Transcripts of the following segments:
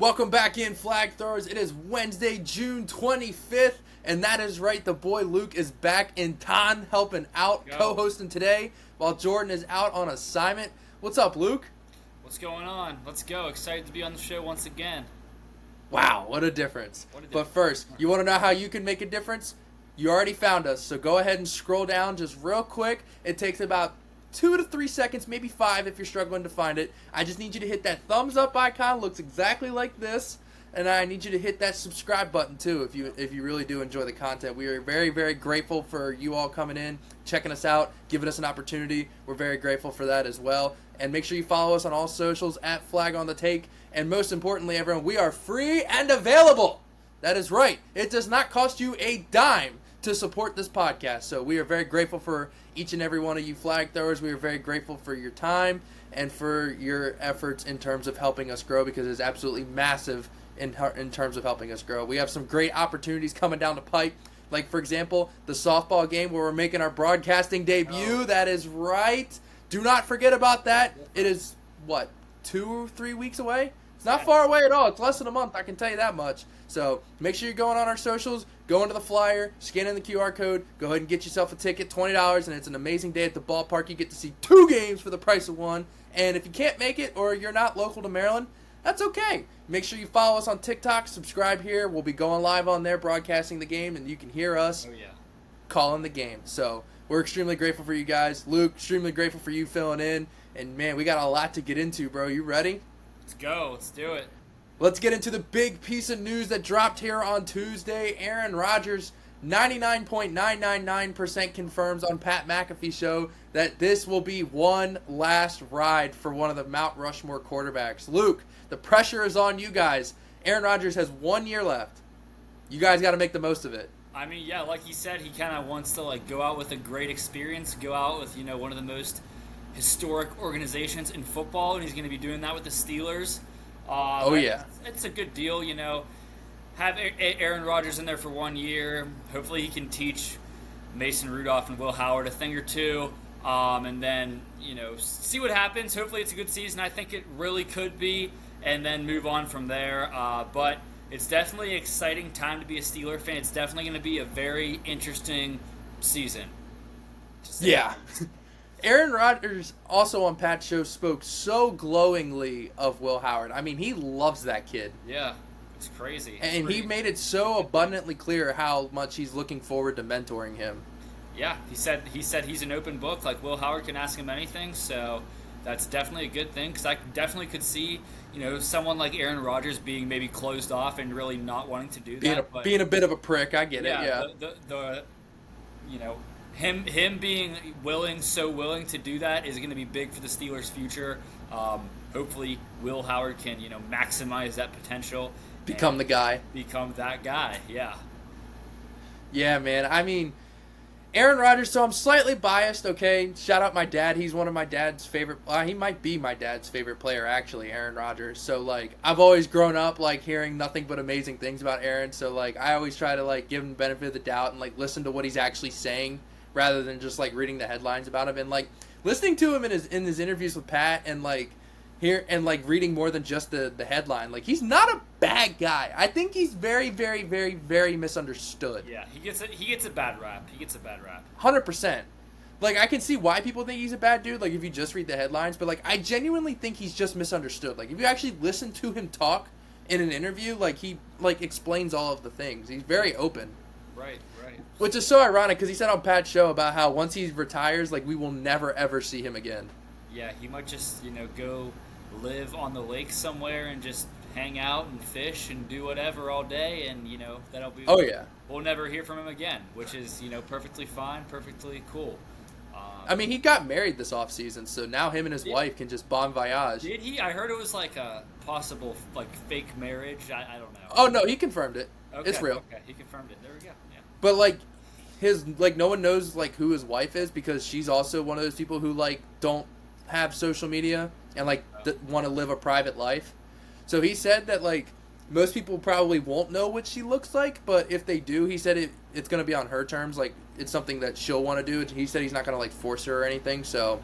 Welcome back in, flag throwers. It is Wednesday, June 25th, and that is right. The boy Luke is back in town helping out, co-hosting today, while Jordan is out on assignment. What's up, Luke? What's going on? Let's go. Excited to be on the show once again. Wow, what a difference. But first, you want to know how you can make a difference? You already found us, so go ahead and scroll down just real quick. It takes about 2 to 3 seconds, maybe 5 if you're struggling to find it. I just need you to hit that thumbs up icon. Looks exactly like this. And I need you to hit that subscribe button too if you really do enjoy the content. We are very, very grateful for you all coming in, checking us out, giving us an opportunity. We're very grateful for that as well. And make sure you follow us on all socials at Flag on the Take. And most importantly, everyone, we are free and available. That is right. It does not cost you a dime to support this podcast. So we are very grateful for each and every one of you flag throwers. We are very grateful for your time and for your efforts in terms of helping us grow, because it's absolutely massive in terms of helping us grow. We have some great opportunities coming down the pipe. Like, for example, the softball game where we're making our broadcasting debut. That is right. Do not forget about that. It is, 2 or 3 weeks away? It's not far away at all. It's less than a month, I can tell you that much. So make sure you're going on our socials, go into the flyer, scan in the QR code, go ahead and get yourself a ticket, $20, and it's an amazing day at the ballpark. You get to see 2 games for the price of 1. And if you can't make it or you're not local to Maryland, that's okay. Make sure you follow us on TikTok, subscribe here. We'll be going live on there broadcasting the game, and you can hear us calling the game. So we're extremely grateful for you guys. Luke, extremely grateful for you filling in. And, man, we got a lot to get into, bro. You ready? Let's go. Let's do it. Let's get into the big piece of news that dropped here on Tuesday. Aaron Rodgers, 99.999% confirms on Pat McAfee show that this will be one last ride for one of the Mount Rushmore quarterbacks. Luke, the pressure is on you guys. Aaron Rodgers has 1 year left. You guys got to make the most of it. I mean, yeah, like he said, he kind of wants to go out with a great experience, go out with one of the most historic organizations in football, and he's going to be doing that with the Steelers. It's a good deal, Have Aaron Rodgers in there for 1 year. Hopefully he can teach Mason Rudolph and Will Howard a thing or two, and then see what happens. Hopefully it's a good season. I think it really could be, and then move on from there. But it's definitely an exciting time to be a Steeler fan. It's definitely going to be a very interesting season. Yeah. Aaron Rodgers, also on Pat's show, spoke so glowingly of Will Howard. I mean, he loves that kid. Yeah, it's crazy. He made it so abundantly clear how much he's looking forward to mentoring him. Yeah, he said he's an open book. Like, Will Howard can ask him anything, so that's definitely a good thing, because I definitely could see, someone like Aaron Rodgers being maybe closed off and really not wanting to do that. Being a bit of a prick, I get it, yeah. Him being so willing to do that is going to be big for the Steelers' future. Hopefully, Will Howard can, maximize that potential. Become the guy. Become that guy, yeah. Yeah, man. I mean, Aaron Rodgers, so I'm slightly biased, okay? Shout out my dad. He's one of my dad's favorite. He might be my dad's favorite player, actually, Aaron Rodgers. So, I've always grown up, hearing nothing but amazing things about Aaron. So, I always try to, give him the benefit of the doubt and, listen to what he's actually saying, rather than just reading the headlines about him, and listening to him in his interviews with Pat, and reading more than just the headline. He's not a bad guy. I think he's very, very, very, very misunderstood. Yeah, he gets a bad rap. 100%. I can see why people think he's a bad dude. If you just read the headlines, but I genuinely think he's just misunderstood. If you actually listen to him talk in an interview, he explains all of the things. He's very open. Right. Which is so ironic, because he said on Pat's show about how once he retires, we will never, ever see him again. Yeah, he might just, go live on the lake somewhere and just hang out and fish and do whatever all day, and, that'll be... Oh, yeah. We'll never hear from him again, which is, perfectly fine, perfectly cool. I mean, he got married this offseason, so now him and his wife can just bon voyage. Did he? I heard it was a possible, fake marriage. I don't know. Oh, no, he confirmed it. Okay, it's real. Okay, he confirmed it. There we go. Yeah. But, his, no one knows, who his wife is, because she's also one of those people who, don't have social media and, want to live a private life. So he said that, most people probably won't know what she looks like, but if they do, he said it's going to be on her terms. It's something that she'll want to do. He said he's not going to, force her or anything, so...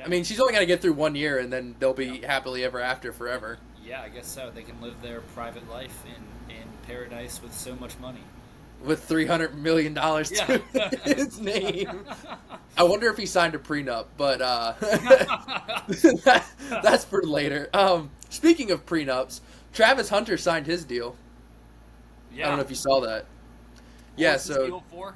I mean, she's only got to get through 1 year, and then they'll be happily ever after forever. Yeah, I guess so. They can live their private life in paradise with so much money. With $300 million to his name. I wonder if he signed a prenup, but that's for later. Speaking of prenups, Travis Hunter signed his deal. Yeah. I don't know if you saw that. What was his deal for?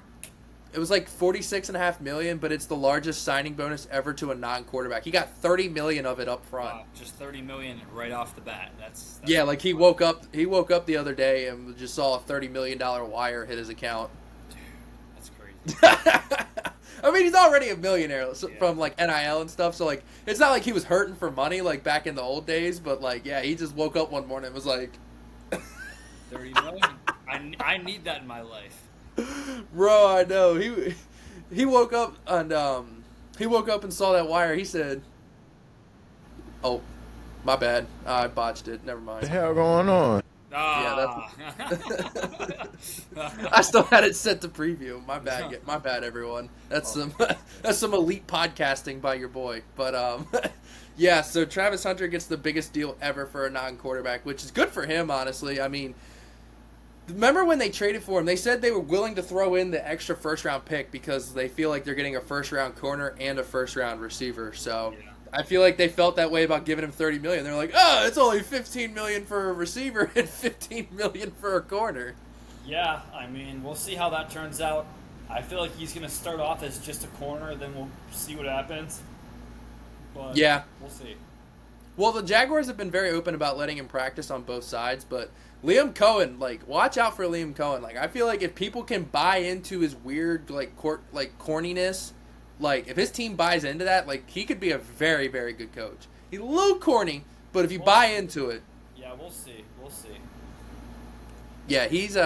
It was like $46.5 million, but it's the largest signing bonus ever to a non-quarterback. He got $30 million of it up front. Wow, just $30 million right off the bat. That's yeah, like he woke up the other day and just saw a $30 million wire hit his account. Dude, that's crazy. I mean, he's already a millionaire from like NIL and stuff, so like it's not like he was hurting for money like back in the old days, but like yeah, he just woke up one morning and was like, $30 million. I need that in my life. Bro, I know. He woke up and saw that wire. He said, "Oh, my bad. I botched it. Never mind." What the hell going on? Yeah, I still had it set to preview. My bad, everyone. That's some elite podcasting by your boy. But yeah. So Travis Hunter gets the biggest deal ever for a non-quarterback, which is good for him, honestly. I mean. Remember when they traded for him, they said they were willing to throw in the extra first-round pick because they feel like they're getting a first-round corner and a first-round receiver. So yeah. I feel like they felt that way about giving him $30 million. They're like, oh, it's only $15 million for a receiver and $15 million for a corner. Yeah, I mean, we'll see how that turns out. I feel like he's going to start off as just a corner, then we'll see what happens. But yeah. We'll see. Well, the Jaguars have been very open about letting him practice on both sides, but Liam Cohen, like, watch out for Liam Cohen. Like, I feel like if people can buy into his weird, corniness, like, if his team buys into that, like, he could be a very, very good coach. He's a little corny, but if you buy into it. Yeah, we'll see. We'll see. Yeah, he's,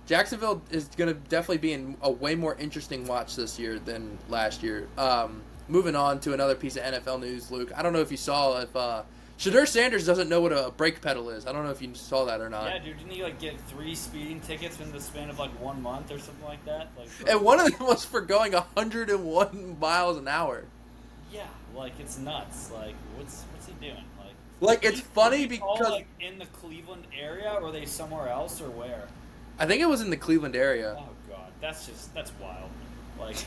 Jacksonville is going to definitely be in a way more interesting watch this year than last year. Moving on to another piece of NFL news, Luke. I don't know if you saw if Shedeur Sanders doesn't know what a brake pedal is. I don't know if you saw that or not. Yeah, dude, didn't he get 3 speeding tickets in the span of 1 month or something like that? And one of them was for going 101 miles an hour. Yeah, it's nuts. What's he doing? It's funny because all, in the Cleveland area, or are they somewhere else, or where? I think it was in the Cleveland area. Oh god, that's wild. I don't know.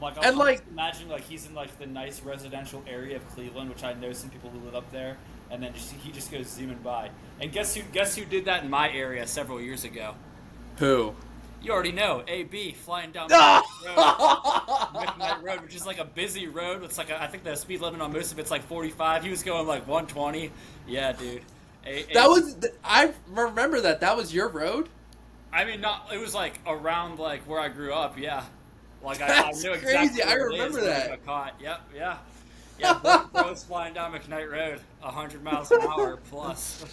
I'm imagining he's in the nice residential area of Cleveland, which I know some people who live up there, and then he just goes zooming by. And guess who did that in my area several years ago? Who? You already know, AB flying down McKnight Road, which is a busy road. It's I think the speed limit on most of it's 45. He was going 120. Yeah, dude. I remember that. That was your road? I mean, it was around where I grew up. Yeah. I knew exactly crazy. I remember that. Got caught. Yep. Yeah. Yeah. Bro's flying down McKnight Road, 100 miles an hour plus.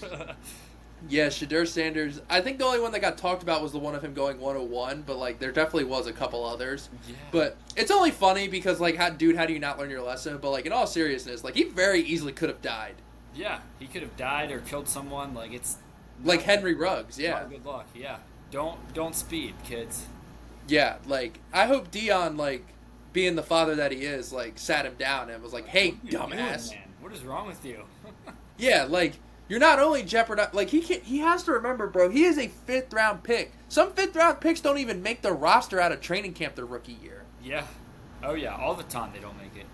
Yeah, Shedeur Sanders. I think the only one that got talked about was the one of him going 101, but there definitely was a couple others. Yeah. But it's only funny because how do you not learn your lesson? But in all seriousness, he very easily could have died. Yeah, he could have died or killed someone. It's Henry Ruggs. Yeah. Not good luck. Yeah. Don't speed, kids. Yeah, I hope Dion, being the father that he is, sat him down and was hey, dumbass. Doing, man? What is wrong with you? Yeah, you're not only jeopardizing, he has to remember, bro, he is a 5th round pick. Some 5th round picks don't even make the roster out of training camp their rookie year. Yeah. Oh yeah, all the time they don't make it.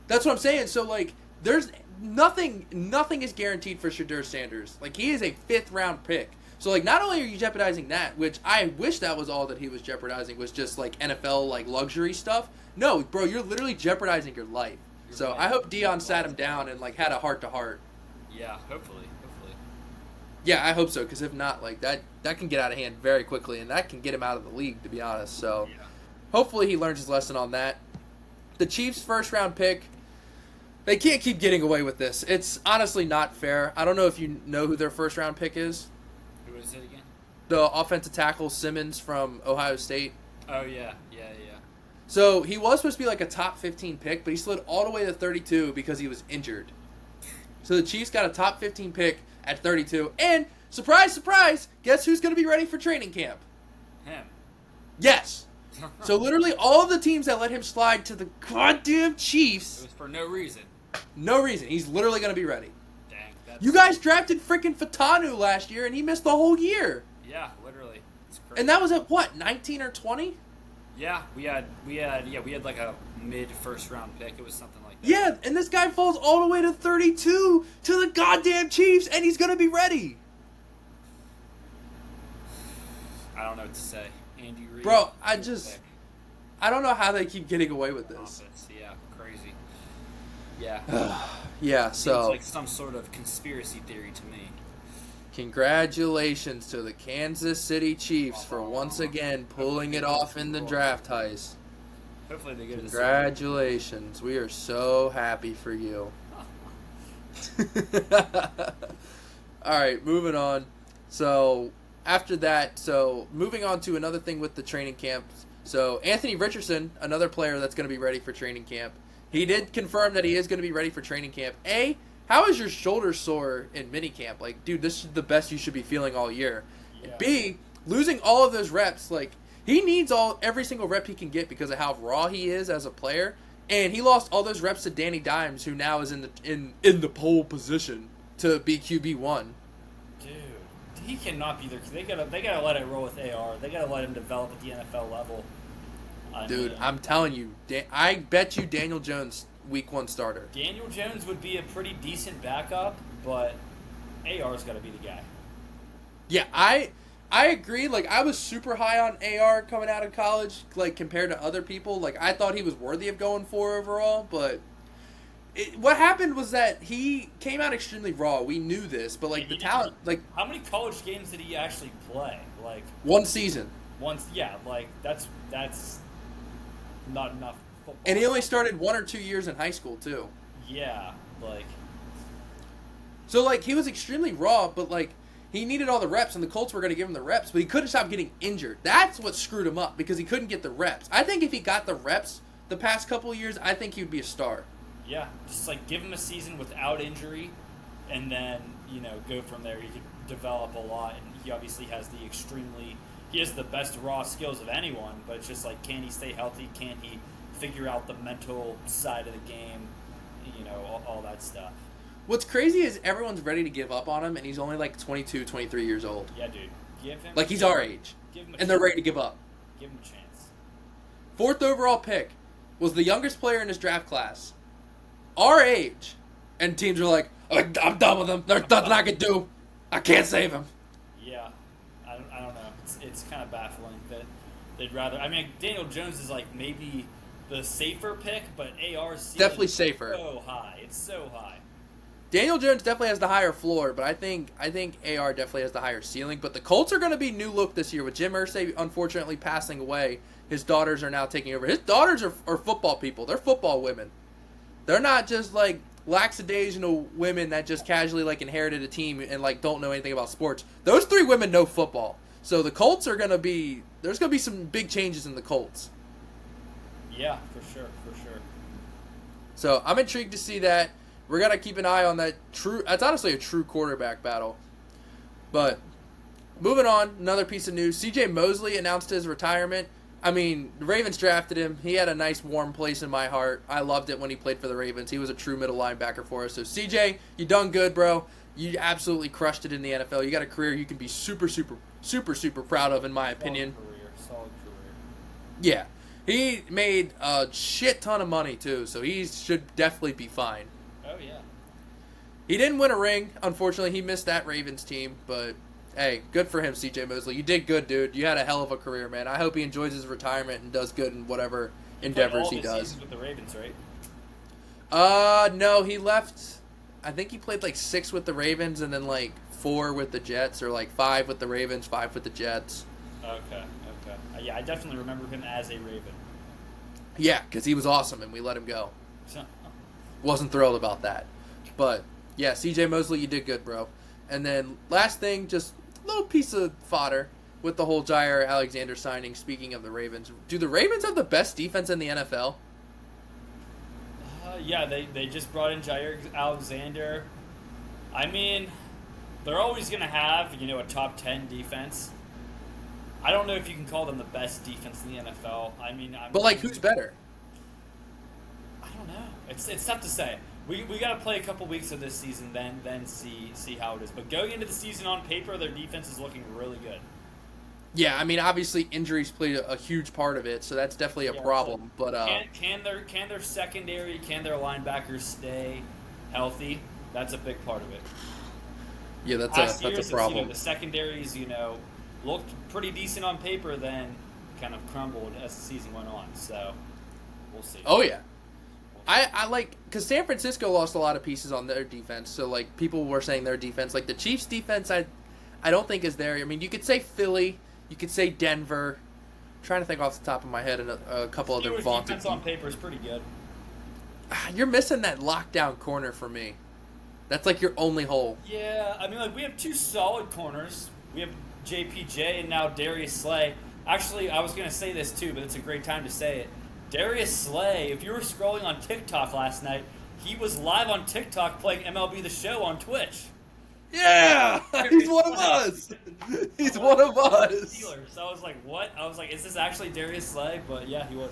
That's what I'm saying. So there's nothing is guaranteed for Shedeur Sanders. He is a 5th round pick. So not only are you jeopardizing that, which I wish that was all that he was jeopardizing, was just NFL luxury stuff. No, bro, you're literally jeopardizing your life. So I hope Dion sat him down and had a heart to heart. Yeah, hopefully. Yeah, I hope so, because if not, that can get out of hand very quickly, and that can get him out of the league, to be honest. So hopefully he learns his lesson on that. The Chiefs' 1st round pick, they can't keep getting away with this. It's honestly not fair. I don't know if you know who their 1st round pick is. Who is it again? The offensive tackle Simmons from Ohio State. Oh, yeah. So he was supposed to be a top 15 pick, but he slid all the way to 32 because he was injured. So the Chiefs got a top 15 pick at 32. And, surprise, surprise, guess who's going to be ready for training camp? Him. Yes. So literally all of the teams that let him slide to the goddamn Chiefs. It was for no reason. No reason. He's literally going to be ready. You guys drafted freaking Fatanu last year, and he missed the whole year. Yeah, literally. It's crazy. And that was at what, 19 or 20? Yeah, we had like a mid first round pick. It was something like that. Yeah, and this guy falls all the way to 32 to the goddamn Chiefs, and he's gonna be ready. I don't know what to say. Andy Reid. Bro, I don't know how they keep getting away with this. Offense, yeah, crazy. Yeah. Yeah, so Seems like some sort of conspiracy theory to me. Congratulations to the Kansas City Chiefs for once again pulling it off in the draft heist. Hopefully they get it. Congratulations. We are so happy for you. All right, moving on. So, after that, moving on to another thing with the training camps. So, Anthony Richardson, another player that's going to be ready for training camp. He did confirm that he is going to be ready for training camp. How is your shoulder sore in minicamp? Like, dude, this is the best you should be feeling all year. Yeah. B, losing all of those reps, like, he needs every single rep he can get because of how raw he is as a player. And he lost all those reps to Danny Dimes, who now is in the pole position to be QB1. Dude, he cannot be there. They gotta let it roll with AR. They gotta let him develop at the NFL level. I'm telling you, I bet you Daniel Jones Week 1 starter. Daniel Jones would be a pretty decent backup, but AR's got to be the guy. Yeah, I agree. Like, I was super high on AR coming out of college, like, compared to other people. Like, I thought he was worthy of going 4 overall, but what happened was that he came out extremely raw. We knew this, but, like, the talent, like... How many college games did he actually play? Like... One season. Yeah, like, that's not enough. Football. And he only started 1 or 2 years in high school, too. Yeah, like... So, like, he was extremely raw, but, like, he needed all the reps, and the Colts were going to give him the reps, but he couldn't stop getting injured. That's what screwed him up, because he couldn't get the reps. I think if he got the reps the past couple of years, I think he would be a star. Yeah, just, like, give him a season without injury, and then, go from there. He could develop a lot, and he obviously has he has the best raw skills of anyone, but it's just, like, can he stay healthy? Can he figure out the mental side of the game, all that stuff. What's crazy is everyone's ready to give up on him, and he's only like 22, 23 years old. Yeah, dude. Give him he's our age. And they're ready to give up. Give him a chance. 4th overall pick was the youngest player in his draft class. Our age. And teams are like, I'm done with him. There's nothing I can do. I can't save him. Yeah. I don't know. It's kind of baffling that they'd rather... I mean, Daniel Jones is like maybe... the safer pick, but AR's definitely safer. So high. It's so high. Daniel Jones definitely has the higher floor, but I think AR definitely has the higher ceiling. But the Colts are going to be new look this year with Jim Irsay unfortunately passing away. His daughters are now taking over. His daughters are football people. They're football women. They're not just like lackadaisical women that just casually like inherited a team and like don't know anything about sports. Those 3 women know football. So the Colts are going to be... there's going to be some big changes in the Colts. Yeah, for sure. So I'm intrigued to see that. We're gonna keep an eye on that. That's honestly a true quarterback battle. But moving on, another piece of news: CJ Mosley announced his retirement. I mean, the Ravens drafted him. He had a nice warm place in my heart. I loved it when he played for the Ravens. He was a true middle linebacker for us. So CJ, you done good, bro. You absolutely crushed it in the NFL. You got a career you can be super, super, super, super proud of, in my opinion. Solid career. Yeah. He made a shit ton of money, too, so he should definitely be fine. Oh, yeah. He didn't win a ring. Unfortunately, he missed that Ravens team, but hey, good for him, CJ Mosley. You did good, dude. You had a hell of a career, man. I hope he enjoys his retirement and does good in whatever endeavors he does. With the Ravens, right? No, he left. I think he played like 6 with the Ravens and then like 4 with the Jets, or like 5 with the Ravens, 5 with the Jets. Okay. Yeah, I definitely remember him as a Raven. Yeah, because he was awesome and we let him go. Wasn't thrilled about that. But, yeah, CJ Mosley, you did good, bro. And then, last thing, just a little piece of fodder with the whole Jair Alexander signing, speaking of the Ravens. Do the Ravens have the best defense in the NFL? Yeah, they just brought in Jair Alexander. I mean, they're always going to have, a top 10 defense. I don't know if you can call them the best defense in the NFL. I mean, but who's better? I don't know. It's tough to say. We got to play a couple weeks of this season, then see how it is. But going into the season on paper, their defense is looking really good. Yeah, I mean, obviously injuries played a huge part of it, so that's definitely a problem. But can their secondary, can their linebackers stay healthy? That's a big part of it. Yeah, that's a problem. The secondaries, looked pretty decent on paper, then kind of crumbled as the season went on. So we'll see. Oh yeah, I like because San Francisco lost a lot of pieces on their defense. So like people were saying their defense, like the Chiefs' defense, I don't think is there. I mean, you could say Philly, you could say Denver. I'm trying to think off the top of my head, and a couple other vaunted defense on paper is pretty good. You're missing that lockdown corner for me. That's like your only hole. Yeah, I mean, like we have two solid corners. We have JPJ and now Darius Slay. Actually, I was going to say this too, but it's a great time to say it. Darius Slay, if you were scrolling on TikTok last night, he was live on TikTok playing MLB The Show on Twitch. Yeah! He's one of us! He's one of us! Steelers. So I was like, what? I was like, is this actually Darius Slay? But yeah, he was.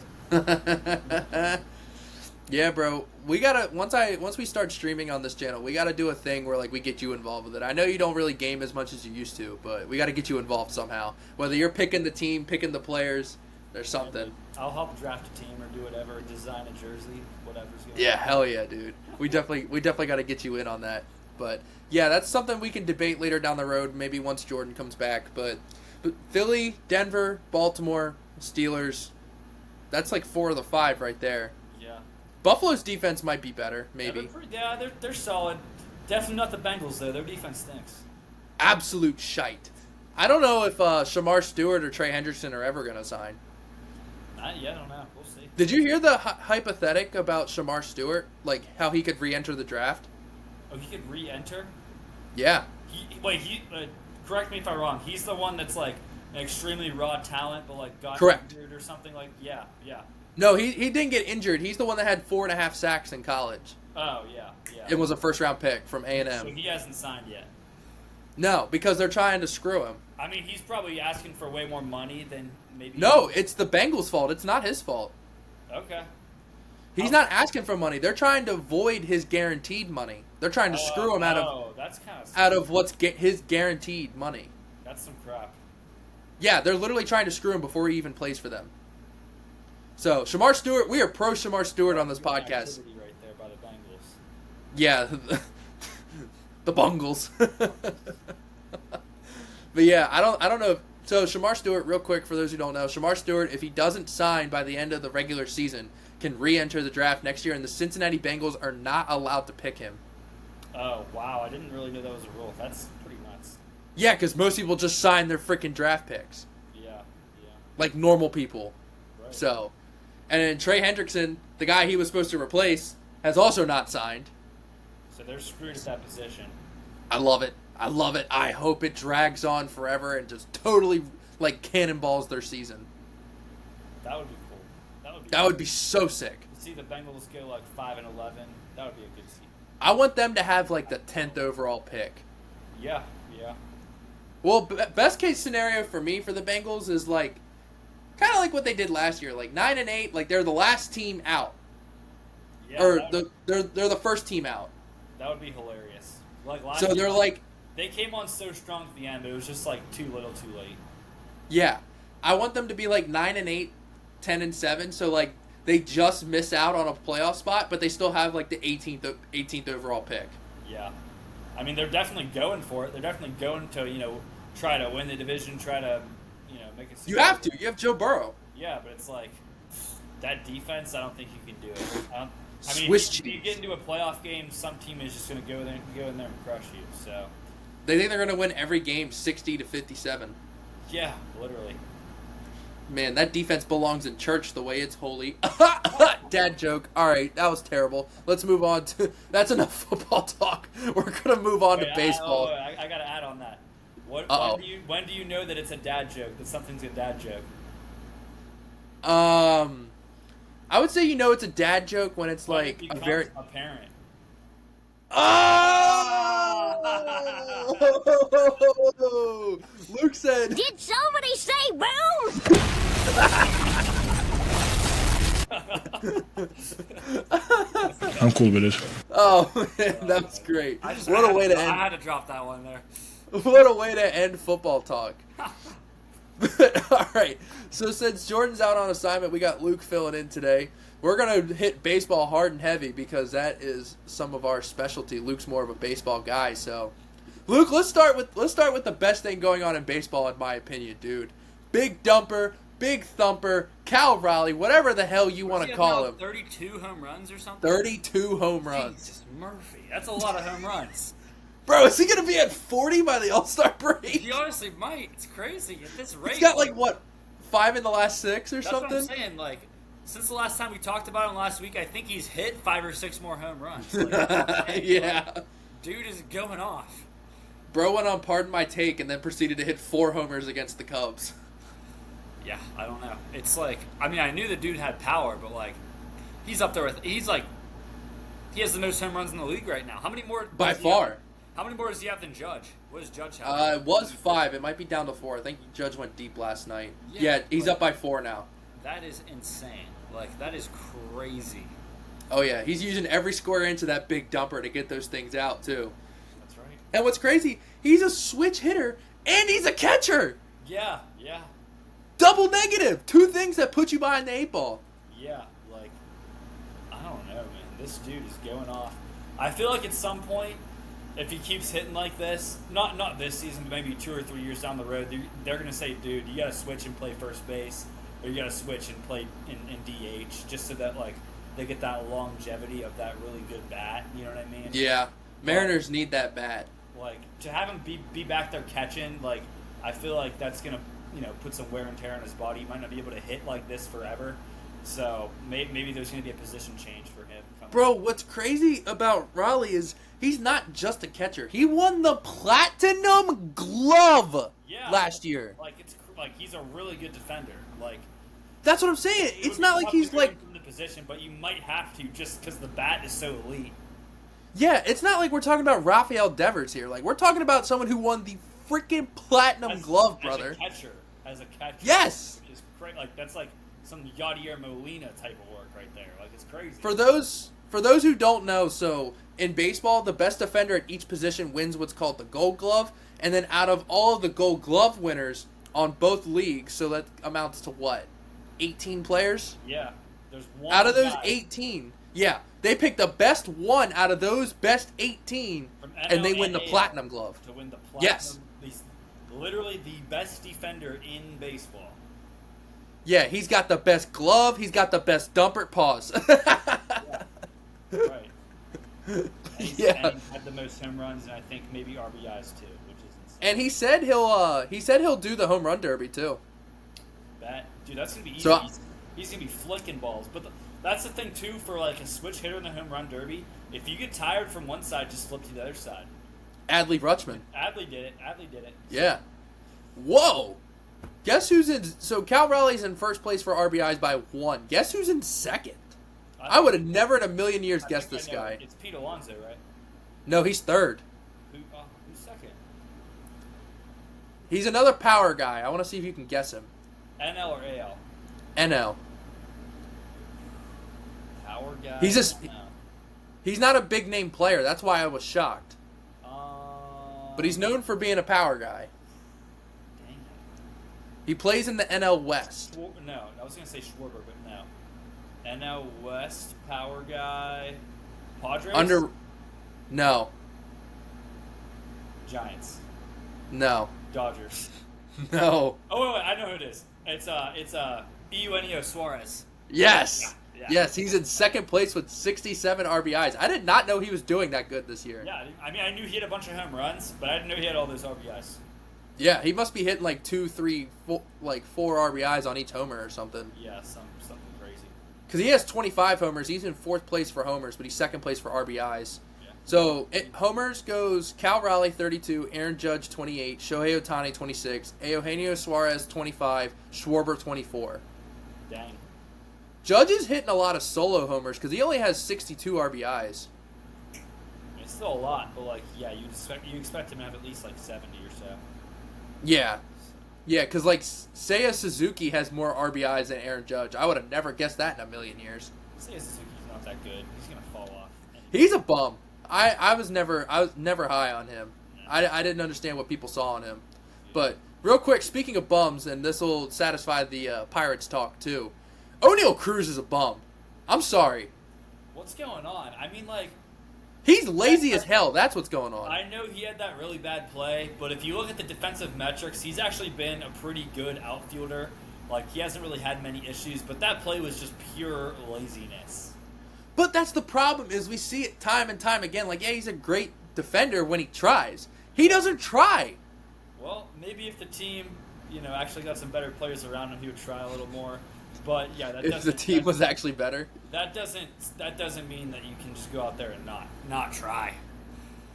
Yeah, bro. We gotta once we start streaming on this channel, we gotta do a thing where like we get you involved with it. I know you don't really game as much as you used to, but we gotta get you involved somehow. Whether you're picking the team, picking the players, there's something. I'll help draft a team or do whatever, design a jersey, whatever's going on. Yeah, hell yeah, dude. We definitely gotta get you in on that. But yeah, that's something we can debate later down the road, maybe once Jordan comes back. But Philly, Denver, Baltimore, Steelers, that's like 4 of the 5 right there. Yeah. Buffalo's defense might be better, maybe. They're solid. Definitely not the Bengals, though. Their defense stinks. Absolute shite. I don't know if Shamar Stewart or Trey Hendrickson are ever going to sign. Not yet, I don't know. We'll see. Did you hear the hypothetic about Shamar Stewart? Like, how he could re-enter the draft? Oh, he could re-enter? Yeah. Correct me if I'm wrong. He's the one that's, like, an extremely raw talent, but, like, got injured or something like... Yeah. No, he didn't get injured. He's the one that had 4.5 sacks in college. Oh, yeah. It was a first-round pick from A&M. So he hasn't signed yet? No, because they're trying to screw him. I mean, he's probably asking for way more money than maybe... No, it's the Bengals' fault. It's not his fault. Okay. He's not asking for money. They're trying to void his guaranteed money. They're trying to screw him out of what's his guaranteed money. That's some crap. Yeah, they're literally trying to screw him before he even plays for them. So, Shamar Stewart, we are pro Shamar Stewart on this podcast. Right there by the Bengals. Yeah, the Bungles. But yeah, I don't know. So Shamar Stewart, real quick for those who don't know, Shamar Stewart, if he doesn't sign by the end of the regular season, can re-enter the draft next year, and the Cincinnati Bengals are not allowed to pick him. Oh wow, I didn't really know that was a rule. That's pretty nuts. Yeah, because most people just sign their freaking draft picks. Yeah. Like normal people. Right. So, and then Trey Hendrickson, the guy he was supposed to replace, has also not signed. So they're screwed at that position. I love it. I hope it drags on forever and just totally like cannonballs their season. That would be cool. That would be so sick. To see the Bengals go like 5-11, that would be a good season. I want them to have like the 10th overall pick. Yeah. Well, best case scenario for me for the Bengals is like kind of like what they did last year, like 9-8, like they're the last team out. Yeah. Or they're the first team out. That would be hilarious. Like last so they're year, like they came on so strong at the end, but it was just like too little, too late. Yeah, I want them to be like 9-8, 10-7. So like they just miss out on a playoff spot, but they still have like the 18th overall pick. Yeah, I mean they're definitely going for it. They're definitely going to try to win the division, try to make it. You have to. You have Joe Burrow. Yeah, but it's like that defense. I don't think you can do it. I mean, if you get into a playoff game, some team is just going to go in there and crush you. So they think they're going to win every game 60-57. Yeah, literally. Man, that defense belongs in church the way it's holy. Dad joke. All right, that was terrible. Let's move on to... That's enough football talk. We're going to move on to baseball. I got to add on that. When do you know that it's a dad joke, that something's a dad joke? I would say it's a dad joke when it's like a very... a parent. Oh! Luke said... Did somebody say boom? I'm cool with it. Oh man, that was great. What a way to end. I had to drop that one there. What a way to end football talk. All right. So since Jordan's out on assignment, we got Luke filling in today. We're gonna hit baseball hard and heavy because that is some of our specialty. Luke's more of a baseball guy, so Luke, let's start with the best thing going on in baseball, in my opinion, dude. Big dumper, big thumper, Cal Raleigh, whatever the hell you want to call him. 32 home runs or something. 32 home runs. Jesus Murphy, that's a lot of home runs. Bro, is he gonna be at 40 by the All-Star break? He honestly might. It's crazy at this rate. He's got like what, 5 in the last 6 or something? That's what I'm saying. Like, since the last time we talked about him last week, I think he's hit 5 or 6 more home runs. Like, yeah. Like, dude is going off. Bro went on Pardon My Take and then proceeded to hit 4 homers against the Cubs. Yeah, I don't know. It's like, I mean, I knew the dude had power, but like, he's up there with, he's like, he has the most home runs in the league right now. How many more? By far. How many more does he have than Judge? What does Judge have? It was 5. It might be down to 4. I think Judge went deep last night. Yeah, he's up by 4 now. That is insane. Like, that is crazy. Oh, yeah. He's using every square inch of that big dumper to get those things out, too. That's right. And what's crazy, he's a switch hitter, and he's a catcher. Yeah, yeah. Double negative. 2 things that put you behind the 8 ball. Yeah, like, I don't know, man. This dude is going off. I feel like at some point, if he keeps hitting like this, not this season, but maybe 2 or 3 years down the road, they're going to say, dude, you got to switch and play first base, or you got to switch and play in DH, just so that, like, they get that longevity of that really good bat. You know what I mean? Yeah. Mariners need that bat. Like, to have him be back there catching, like, I feel like that's going to, put some wear and tear on his body. He might not be able to hit like this forever. So maybe there's going to be a position change for him. Bro, what's crazy about Raleigh is he's not just a catcher. He won the Platinum Glove last year. Like, it's like he's a really good defender. Like, that's what I'm saying. It's not like he's like from the position, but you might have to just because the bat is so elite. Yeah, it's not like we're talking about Rafael Devers here. Like, we're talking about someone who won the freaking Platinum Glove, brother. As a catcher. Yes. Is crazy. Like, that's like some Yadier Molina type of work right there. Like, it's crazy. For those who don't know, so in baseball, the best defender at each position wins what's called the Gold Glove, and then out of all of the Gold Glove winners on both leagues, so that amounts to what? 18 players? Yeah. There's one out of those guy. 18. Yeah. They pick the best one out of those best 18, and they win the Platinum Glove. To win the Platinum. Yes. Literally the best defender in baseball. Yeah, he's got the best glove. He's got the best dumper. Pause. Yeah. Right. And Yeah. And he had the most home runs, and I think maybe RBIs too, which is insane. And he said he'll do the home run derby too. Dude, that's gonna be easy. So, he's gonna be flicking balls. But that's the thing too for like a switch hitter in the home run derby. If you get tired from one side, just flip to the other side. Adley Rutschman. Adley did it. Yeah. Whoa. Guess who's in? So Cal Raleigh's in first place for RBIs by 1. Guess who's in second? I would have never in a million years guessed this guy. It's Pete Alonso, right? No, he's third. Who's second? He's another power guy. I want to see if you can guess him. NL or AL? NL. Power guy. He's not a big name player. That's why I was shocked. But he's known for being a power guy. Dang it. He plays in the NL West. No, I was going to say Schwarber, but no. NL West, power guy. Padres? No. Giants. No. Dodgers. No. Oh, wait, I know who it is. It's Eugenio Suarez. Yes. Yeah. Yes, he's in second place with 67 RBIs. I did not know he was doing that good this year. Yeah, I mean, I knew he had a bunch of home runs, but I didn't know he had all those RBIs. Yeah, he must be hitting like 2, 3, 4, like 4 RBIs on each homer or something. Yeah, something crazy. Because he has 25 homers. He's in fourth place for homers, but he's second place for RBIs. Yeah. So homers goes Cal Raleigh 32, Aaron Judge 28, Shohei Ohtani 26, Eugenio Suarez 25, Schwarber 24. Dang. Judge is hitting a lot of solo homers because he only has 62 RBIs. It's still a lot, but like, yeah, you expect him to have at least like 70 or so. Yeah. Yeah, because like Seiya Suzuki has more RBIs than Aaron Judge. I would have never guessed that in a million years. Seiya Suzuki's not that good. He's gonna fall off. He's a bum. I was never high on him. I didn't understand what people saw in him. But real quick, speaking of bums, and this will satisfy the Pirates talk too. O'Neal Cruz is a bum. I'm sorry. What's going on? I mean, like, he's lazy as hell. That's what's going on. I know he had that really bad play, but if you look at the defensive metrics, he's actually been a pretty good outfielder. Like, he hasn't really had many issues, but that play was just pure laziness. But that's the problem, is we see it time and time again. Like, yeah, he's a great defender when he tries. He doesn't try. Well, maybe if the team, actually got some better players around him, he would try a little more. But yeah, if the team was actually better, that doesn't mean that you can just go out there and not try.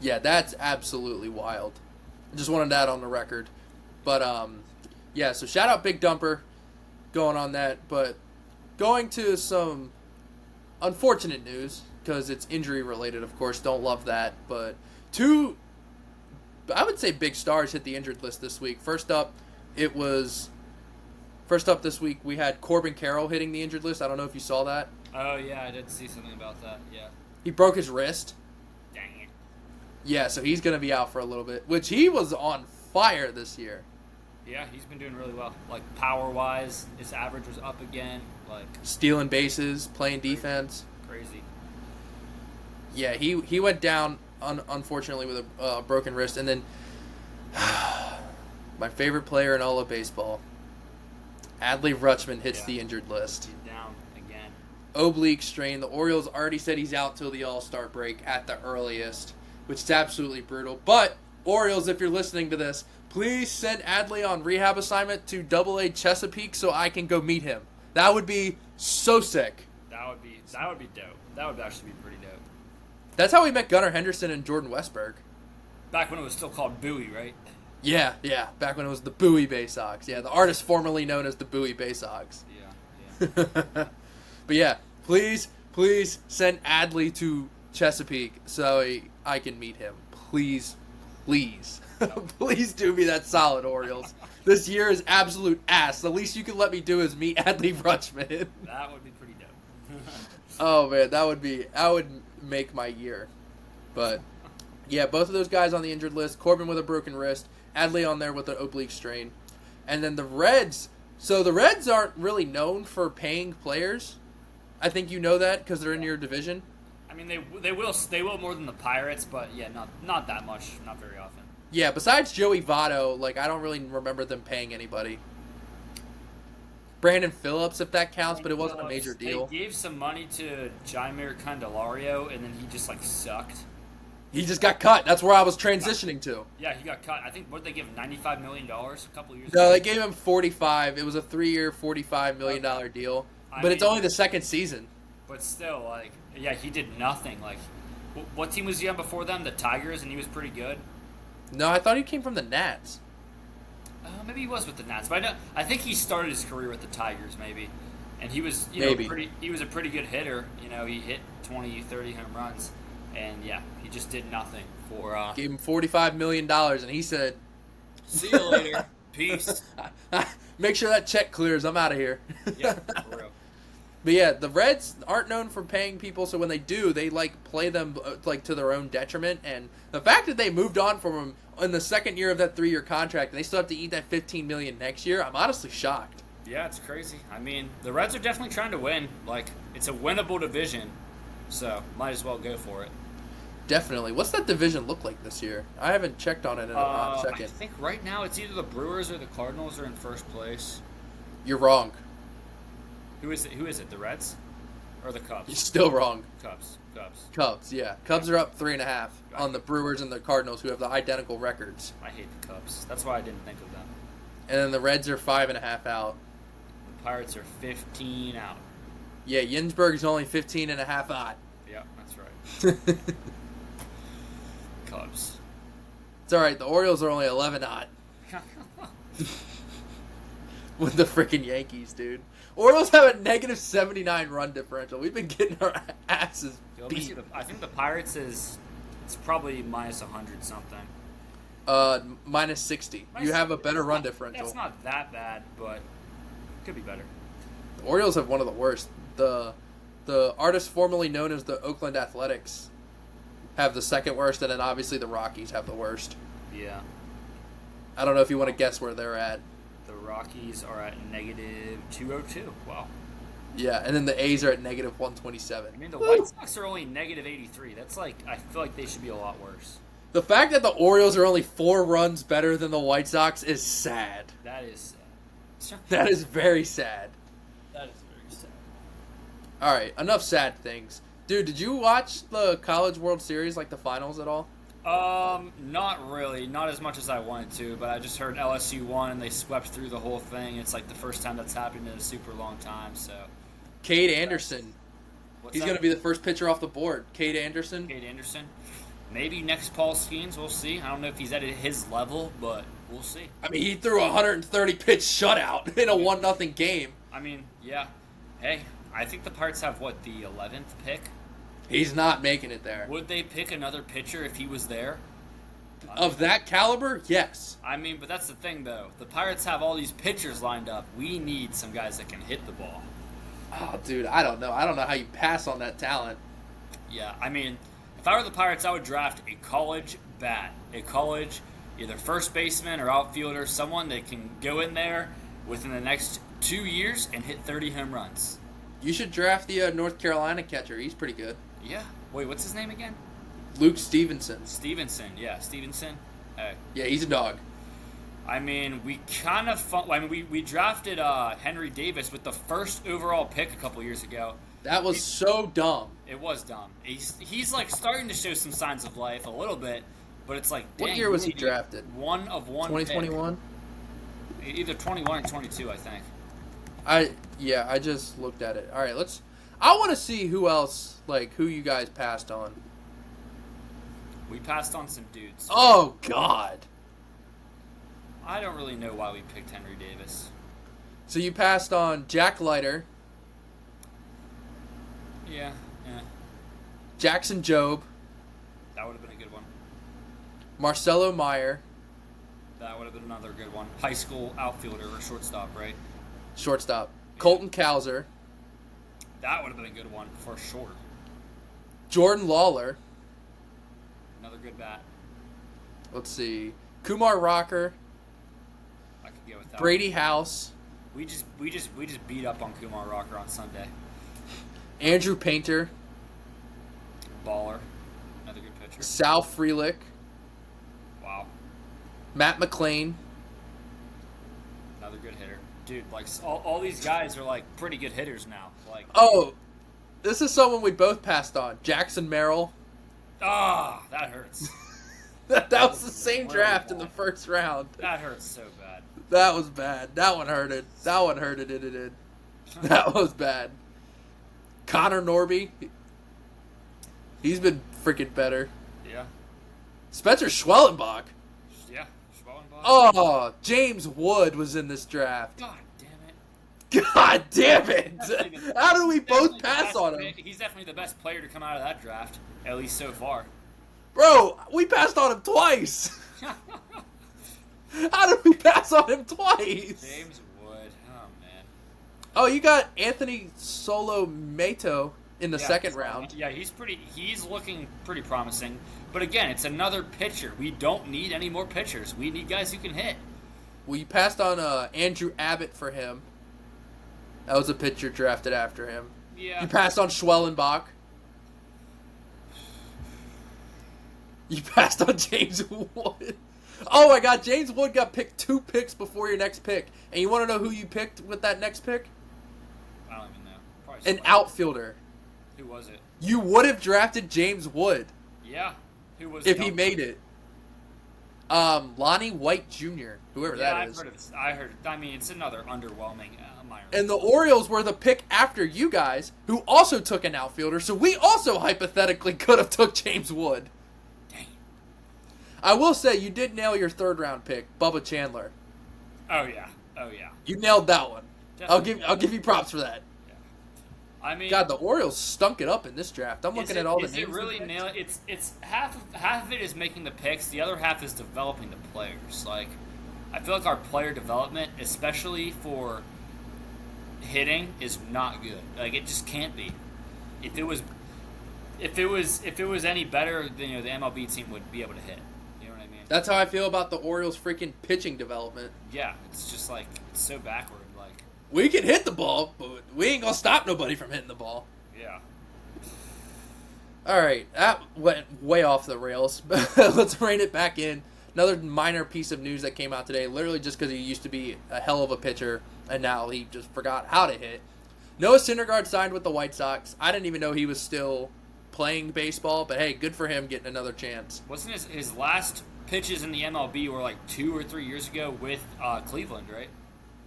Yeah, that's absolutely wild. I just wanted that on the record. But yeah. So shout out Big Dumper, going on that. But going to some unfortunate news because it's injury related. Of course, don't love that. But two, I would say, big stars hit the injured list this week. First up this week, we had Corbin Carroll hitting the injured list. I don't know if you saw that. Oh, yeah, I did see something about that, yeah. He broke his wrist. Dang it. Yeah, so he's going to be out for a little bit, which he was on fire this year. Yeah, he's been doing really well. Like, power-wise, his average was up again. Like, stealing bases, playing defense. Crazy. Yeah, he went down, unfortunately, with a broken wrist. And then my favorite player in all of baseball, Adley Rutschman, hits the injured list. He's down again. Oblique strain. The Orioles already said he's out till the All-Star break at the earliest, which is absolutely brutal. But, Orioles, if you're listening to this, please send Adley on rehab assignment to AA Chesapeake so I can go meet him. That would be so sick. That would be dope. That would actually be pretty dope. That's how we met Gunnar Henderson and Jordan Westberg. Back when it was still called Bowie, right? Yeah, back when it was the Bowie Bay Sox. Yeah, the artist formerly known as the Bowie Bay Sox. Yeah. But yeah, please send Adley to Chesapeake so I can meet him. Please. Please do me that solid, Orioles. This year is absolute ass. The least you can let me do is meet Adley Rutschman. That would be pretty dope. Oh man, that would make my year. But yeah, both of those guys on the injured list. Corbin with a broken wrist. Adley on there with an oblique strain. And then the Reds. So the Reds aren't really known for paying players. I think you know that because they're in your division. I mean, they will more than the Pirates, but yeah, not that much, not very often. Yeah, besides Joey Votto, like, I don't really remember them paying anybody. Brandon Phillips, if that counts, but it wasn't a major deal. They gave some money to Jaimir Candelario, and then he just, like, sucked. He just got cut. That's where I was transitioning to. Yeah, he got cut. I think, what did they give him, $95 million a couple years ago? No, they gave him $45. It was a 3-year, $45 million deal. But it's only the second season. But still, like, yeah, he did nothing. Like, what team was he on before them? The Tigers, and he was pretty good? No, I thought he came from the Nats. Maybe he was with the Nats, but I think he started his career with the Tigers, maybe. And he was, he was a pretty good hitter. He hit 20, 30 home runs. And, yeah, he just did nothing for... Gave him $45 million, and he said... See you later. Peace. Make sure that check clears. I'm out of here. Yeah, for real. But, yeah, the Reds aren't known for paying people, so when they do, they, like, play them, like, to their own detriment. And the fact that they moved on from him in the second year of that 3-year contract, and they still have to eat that $15 million next year, I'm honestly shocked. Yeah, it's crazy. I mean, the Reds are definitely trying to win. Like, it's a winnable division, so might as well go for it. Definitely. What's that division look like this year? I haven't checked on it in a second. I think right now it's either the Brewers or the Cardinals are in first place. You're wrong. Who is it? The Reds or the Cubs? You're still wrong. Cubs, yeah. Cubs are up 3.5 on the Brewers and the Cardinals, who have the identical records. I hate the Cubs. That's why I didn't think of them. And then the Reds are 5.5 out. The Pirates are 15 out. Yeah, Ginsburg's only 15.5 out. Yeah, that's right. Cubs. It's all right. The Orioles are only 11 out. With the freaking Yankees, dude. Orioles have a negative 79 run differential. We've been getting our asses beat. I think the Pirates it's probably minus 100 something. Minus 60. You have a better run differential. That's not that bad, but it could be better. The Orioles have one of the worst. The artist formerly known as the Oakland Athletics have the second worst, and then obviously the Rockies have the worst. Yeah. I don't know if you want to guess where they're at. The Rockies are at negative 202. Wow. Yeah, and then the A's are at negative 127. I mean, the White Sox are only negative 83. That's like, I feel like they should be a lot worse. The fact that the Orioles are only 4 runs better than the White Sox is sad. That is sad. That is very sad. That is very sad. All right, enough sad things. Dude, did you watch the College World Series, like the finals at all? Not really. Not as much as I wanted to, but I just heard LSU won and they swept through the whole thing. It's like the first time that's happened in a super long time, so. Cade Anderson. What's He's that? going to be the first pitcher off the board. Cade Anderson. Cade Anderson. Maybe next Paul Skeens, we'll see. I don't know if he's at his level, but we'll see. I mean, he threw a 130-pitch shutout in a 1-0 game. I mean, yeah. Hey, I think the Pirates have, what, the 11th pick? He's not making it there. Would they pick another pitcher if he was there? Of that caliber, yes. I mean, but that's the thing, though. The Pirates have all these pitchers lined up. We need some guys that can hit the ball. Oh, dude, I don't know. I don't know how you pass on that talent. Yeah, I mean, if I were the Pirates, I would draft a college bat. A college, either first baseman or outfielder, someone that can go in there within the next 2 years and hit 30 home runs. You should draft the North Carolina catcher. He's pretty good. Yeah. Wait, what's his name again? Luke Stevenson. Stevenson. Yeah, Stevenson. Yeah, he's a dog. I mean, we kind of we drafted Henry Davis with the first overall pick a couple years ago. That was so dumb. It was dumb. He's like starting to show some signs of life a little bit, but it's like, dang, What year was he drafted? One of one. 2021? Either 21 or 22, I think. I just looked at it. All right, I want to see who else, like, who you guys passed on. We passed on some dudes. Oh, God. I don't really know why we picked Henry Davis. So you passed on Jack Leiter, Yeah. Jackson Jobe, That would have been a good one. Marcelo Meyer, That would have been another good one. High school outfielder or shortstop, right? shortstop, Colton Cowser, That would have been a good one for sure. Jordan Lawler. Another good bat. Let's see, Kumar Rocker, I could go with that. Brady House, We just beat up on Kumar Rocker on Sunday. Andrew Painter, Baller. Another good pitcher. Sal Frelick, Wow. Matt McClain. Another good hitter. Dude, like all these guys are like pretty good hitters now. Like Oh, this is someone we both passed on, Jackson Merrill. that hurts. That was the same draft in the first round. That hurts so bad. That was bad. That one hurted. That one hurted. It did. That was bad. Connor Norby. He's been freaking better. Yeah. Spencer Schwellenbach. Yeah. Schwellenbach. Oh, James Wood was in this draft. God damn it. God damn it. How did we both Definitely pass on him? He's definitely the best player to come out of that draft, at least so far. Bro, we passed on him twice. How did we pass on him twice? James Wood. Oh man. Oh, you got Anthony Solomato in the second round. Yeah, he's looking pretty promising. But again, it's another pitcher. We don't need any more pitchers. We need guys who can hit. Well, you passed on Andrew Abbott for him. That was a pitcher drafted after him. Yeah. You passed on Schwellenbach. You passed on James Wood. Oh my God, James Wood got picked 2 picks before your next pick. And you want to know who you picked with that next pick? I don't even know. Probably An somebody. outfielder. Who was it? You would have drafted James Wood Yeah. Who was if the he made it. Lonnie White Jr., whoever that is. I heard. I mean, it's another underwhelming minor. And the Orioles were the pick after you guys, who also took an outfielder, so we also hypothetically could have took James Wood. Dang. I will say, you did nail your 3rd round pick, Bubba Chandler. Oh yeah. You nailed that one. Definitely. I'll give you props for that. Yeah. I mean, God, the Orioles stunk it up in this draft. I'm looking at all the names. Is it really nail? It's half of it is making the picks. The other half is developing the players. Like, I feel like our player development, especially for hitting, is not good. Like, it just can't be. If if it was any better, then, the MLB team would be able to hit. You know what I mean? That's how I feel about the Orioles' freaking pitching development. Yeah, it's just like it's so backward. Like we can hit the ball, but we ain't gonna stop nobody from hitting the ball. Yeah. All right, that went way off the rails. Let's rein it back in. Another minor piece of news that came out today, literally just because he used to be a hell of a pitcher, and now he just forgot how to hit. Noah Syndergaard signed with the White Sox. I didn't even know he was still playing baseball, but hey, good for him getting another chance. Wasn't his last pitches in the MLB were like 2 or 3 years ago with Cleveland, right?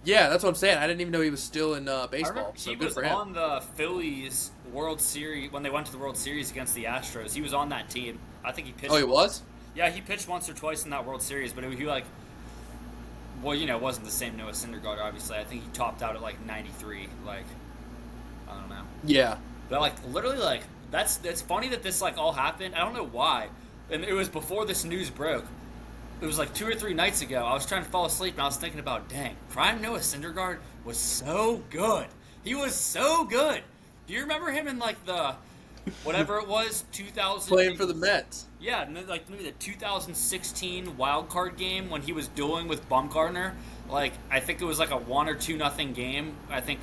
Yeah, that's what I'm saying. I didn't even know he was still in baseball. So he good was for him. on the Phillies World Series when they went to the World Series against the Astros. He was on that team. I think he pitched. Oh, he was? Yeah, he pitched once or twice in that World Series, but he like, well, it wasn't the same Noah Syndergaard, obviously. I think he topped out at like 93. Like, I don't know. Yeah. But like, literally, like that's funny that this like all happened. I don't know why, and it was before this news broke. It was like 2 or 3 nights ago. I was trying to fall asleep, and I was thinking about, dang, prime Noah Syndergaard was so good. He was so good. Do you remember him in like the whatever it was, 2000? Playing for the Mets. Yeah, and then, like maybe the 2016 wild card game when he was dueling with Bumgarner. Like I think it was like a 1 or 2-0 game. I think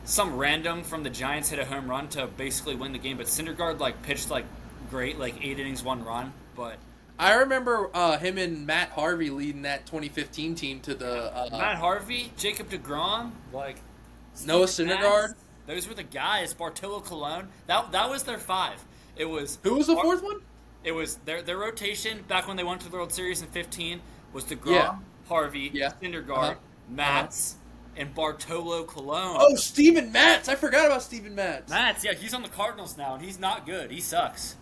some random from the Giants hit a home run to basically win the game, but Syndergaard like pitched like great, like 8 innings, 1 run, but. I remember him and Matt Harvey leading that 2015 team to the... Matt Harvey, Jacob DeGrom, like... Noah Syndergaard. Those were the guys. Bartolo Colon. That was their 5. It was... Who was the 4th one? It was their rotation back when they went to the World Series in 15 was DeGrom, Harvey, Syndergaard, Matz, and Bartolo Colon. Oh, Steven Matz. I forgot about Steven Matz. Matz, yeah, he's on the Cardinals now, and he's not good. He sucks.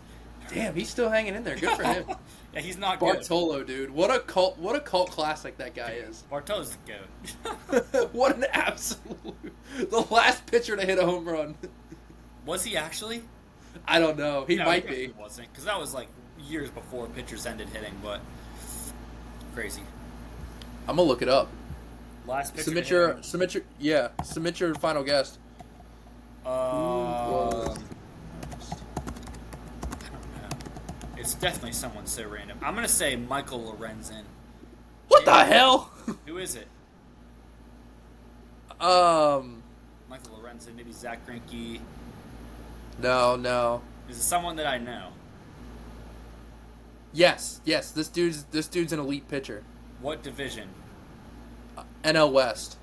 Damn, he's still hanging in there. Good for him. Yeah, he's not Bartolo, dude. What a cult classic that guy is. Bartolo's the GOAT. What an absolute... The last pitcher to hit a home run. Was he actually? I don't know. He might be. He wasn't, because that was like years before pitchers ended hitting, but crazy. I'm going to look it up. Last pitcher Submit your final guess. It's definitely someone so random. I'm going to say Michael Lorenzen. What the hell? Who is it? Michael Lorenzen, maybe Zach Greinke. No. Is it someone that I know? Yes. This dude's an elite pitcher. What division? NL West.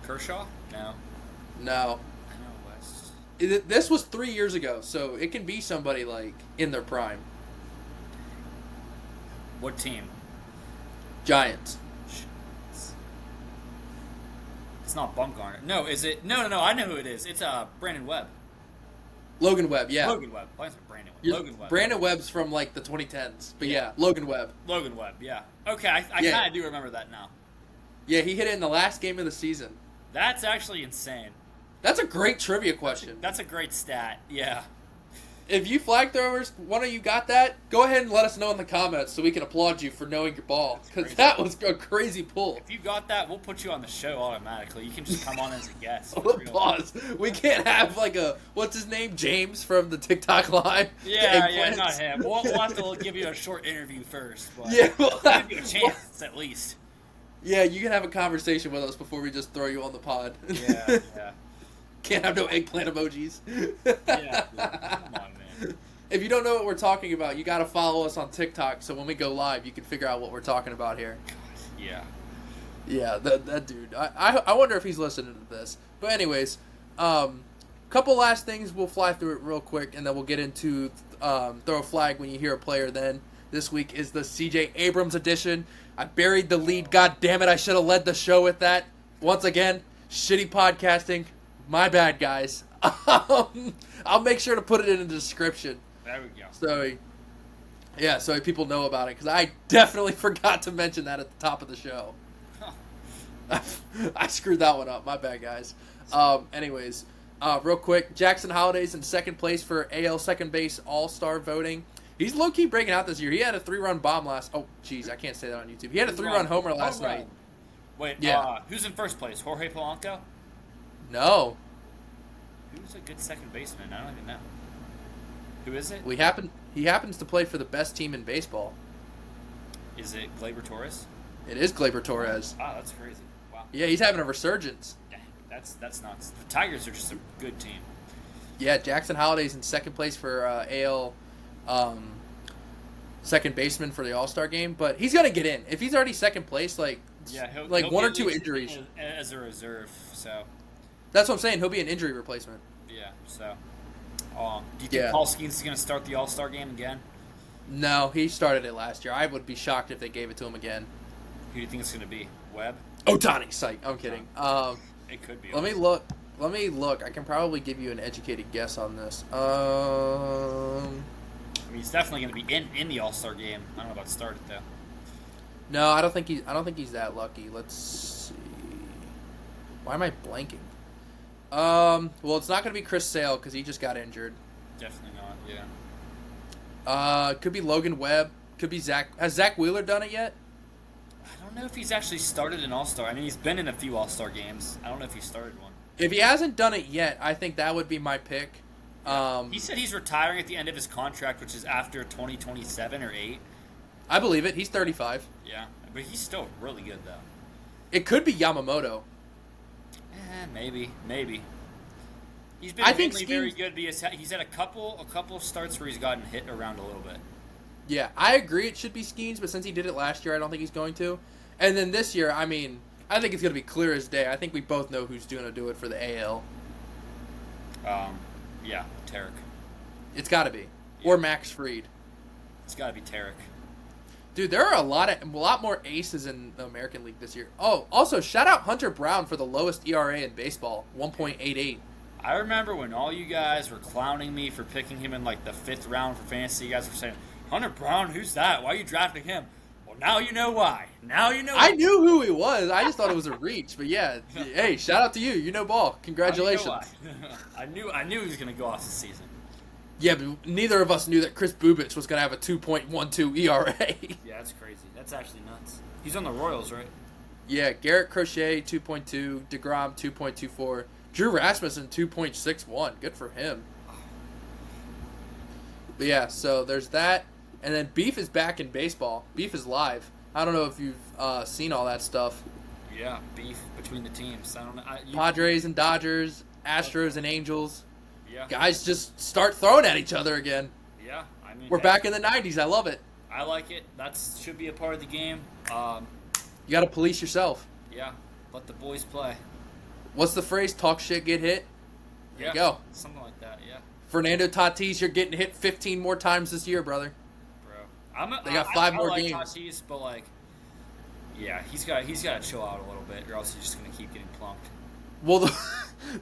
Kershaw? No. No. NL West. This was 3 years ago, so it can be somebody like in their prime. What team? Giants. It's not Bumgarner. No, is it? No. I know who it is. It's Brandon Webb. Logan Webb, yeah. Logan Webb. Why is it Brandon Webb? Logan Webb. Brandon Webb's from like the 2010s, but yeah, Logan Webb. Logan Webb, yeah. Okay, I kind of do remember that now. Yeah, he hit it in the last game of the season. That's actually insane. That's a great trivia question. That's a great stat, yeah. If you flag throwers, one of you got that, go ahead and let us know in the comments so we can applaud you for knowing your ball. Because that was a crazy pull. If you got that, we'll put you on the show automatically. You can just come on as a guest. Pause. We can't have like what's his name? James from the TikTok Live? Yeah, not him. We'll have to give you a short interview first. But we'll give you a chance at least. Yeah, you can have a conversation with us before we just throw you on the pod. Yeah. Can't have no eggplant emojis. Yeah. Come on, man. If you don't know what we're talking about, you got to follow us on TikTok so when we go live, you can figure out what we're talking about here. Yeah. Yeah, that dude. I wonder if he's listening to this. But anyways, couple last things. We'll fly through it real quick, and then we'll get into throw a flag when you hear a player then. This week is the CJ Abrams edition. I buried the lead. God damn it, I should have led the show with that. Once again, shitty podcasting. My bad, guys. I'll make sure to put it in the description. There we go. So people know about it, because I definitely forgot to mention that at the top of the show. I screwed that one up. My bad, guys. Anyways, real quick, Jackson Holliday's in second place for AL second base all-star voting. He's low-key breaking out this year. He had a 3-run bomb last... Oh, jeez, I can't say that on YouTube. He had a 3-run homer last night. Wait, who's in first place? Jorge Polanco? No. Who's a good second baseman? I don't even know. Who is it? He happens to play for the best team in baseball. Is it Gleyber Torres? It is Gleyber Torres. Wow, that's crazy. Wow. Yeah, he's having a resurgence. Dang, that's nuts. The Tigers are just a good team. Yeah, Jackson Holliday's in second place for AL second baseman for the All-Star game, but he's gonna get in. If he's already second place, he'll one or two injuries as a reserve. So that's what I'm saying. He'll be an injury replacement. Yeah. So, do you think Paul Skeens is gonna start the All-Star game again? No, he started it last year. I would be shocked if they gave it to him again. Who do you think it's gonna be? Webb? Ohtani. Psych. I'm kidding. It could be. Let me look. I can probably give you an educated guess on this. I mean, he's definitely going to be in the All-Star game. I don't know about start it though. No, I don't think he's that lucky. Let's see. Why am I blanking? Well, it's not going to be Chris Sale because he just got injured. Definitely not. Yeah. Could be Logan Webb. Could be Zach. Has Zach Wheeler done it yet? I don't know if he's actually started an All-Star. I mean, he's been in a few All-Star games. I don't know if he started one. If he hasn't done it yet, I think that would be my pick. He said he's retiring at the end of his contract, which is after 2027 or 8. I believe it. He's 35. Yeah, but he's still really good, though. It could be Yamamoto. Maybe. He's been very good. But he's had a couple starts where he's gotten hit around a little bit. Yeah, I agree it should be Skeens, but since he did it last year, I don't think he's going to. And then this year, I mean, I think it's going to be clear as day. I think we both know who's going to do it for the AL. Yeah, Tarek. It's got to be. Yeah. Or Max Fried. It's got to be Tarek. Dude, there are a lot more aces in the American League this year. Oh, also, shout out Hunter Brown for the lowest ERA in baseball, 1.88. I remember when all you guys were clowning me for picking him in like the 5th round for fantasy. You guys were saying, Hunter Brown, who's that? Why are you drafting him? Well, now you know why. I knew who he was. I just thought it was a reach. But yeah, hey, shout out to you. You know ball. Congratulations. I knew he was going to go off this season. Yeah, but neither of us knew that Chris Bubich was going to have a 2.12 ERA. Yeah, that's crazy. That's actually nuts. He's on the Royals, right? Yeah, Garrett Crochet, 2.2. DeGrom, 2.24. Drew Rasmussen, 2.61. Good for him. But yeah, so there's that. And then Beef is back in baseball. Beef is live. I don't know if you've seen all that stuff. Yeah, beef between the teams. I don't know. Padres and Dodgers, Astros and Angels. Yeah. Guys just start throwing at each other again. Yeah, I mean, we're back in the 90s. I love it. I like it. That should be a part of the game. You got to police yourself. Yeah, let the boys play. What's the phrase? Talk shit, get hit? There you go. Something like that, yeah. Fernando Tatis, you're getting hit 15 more times this year, brother. They got 5 more games. Tatis, but yeah, he's got to chill out a little bit, or else he's just gonna keep getting plunked. Well,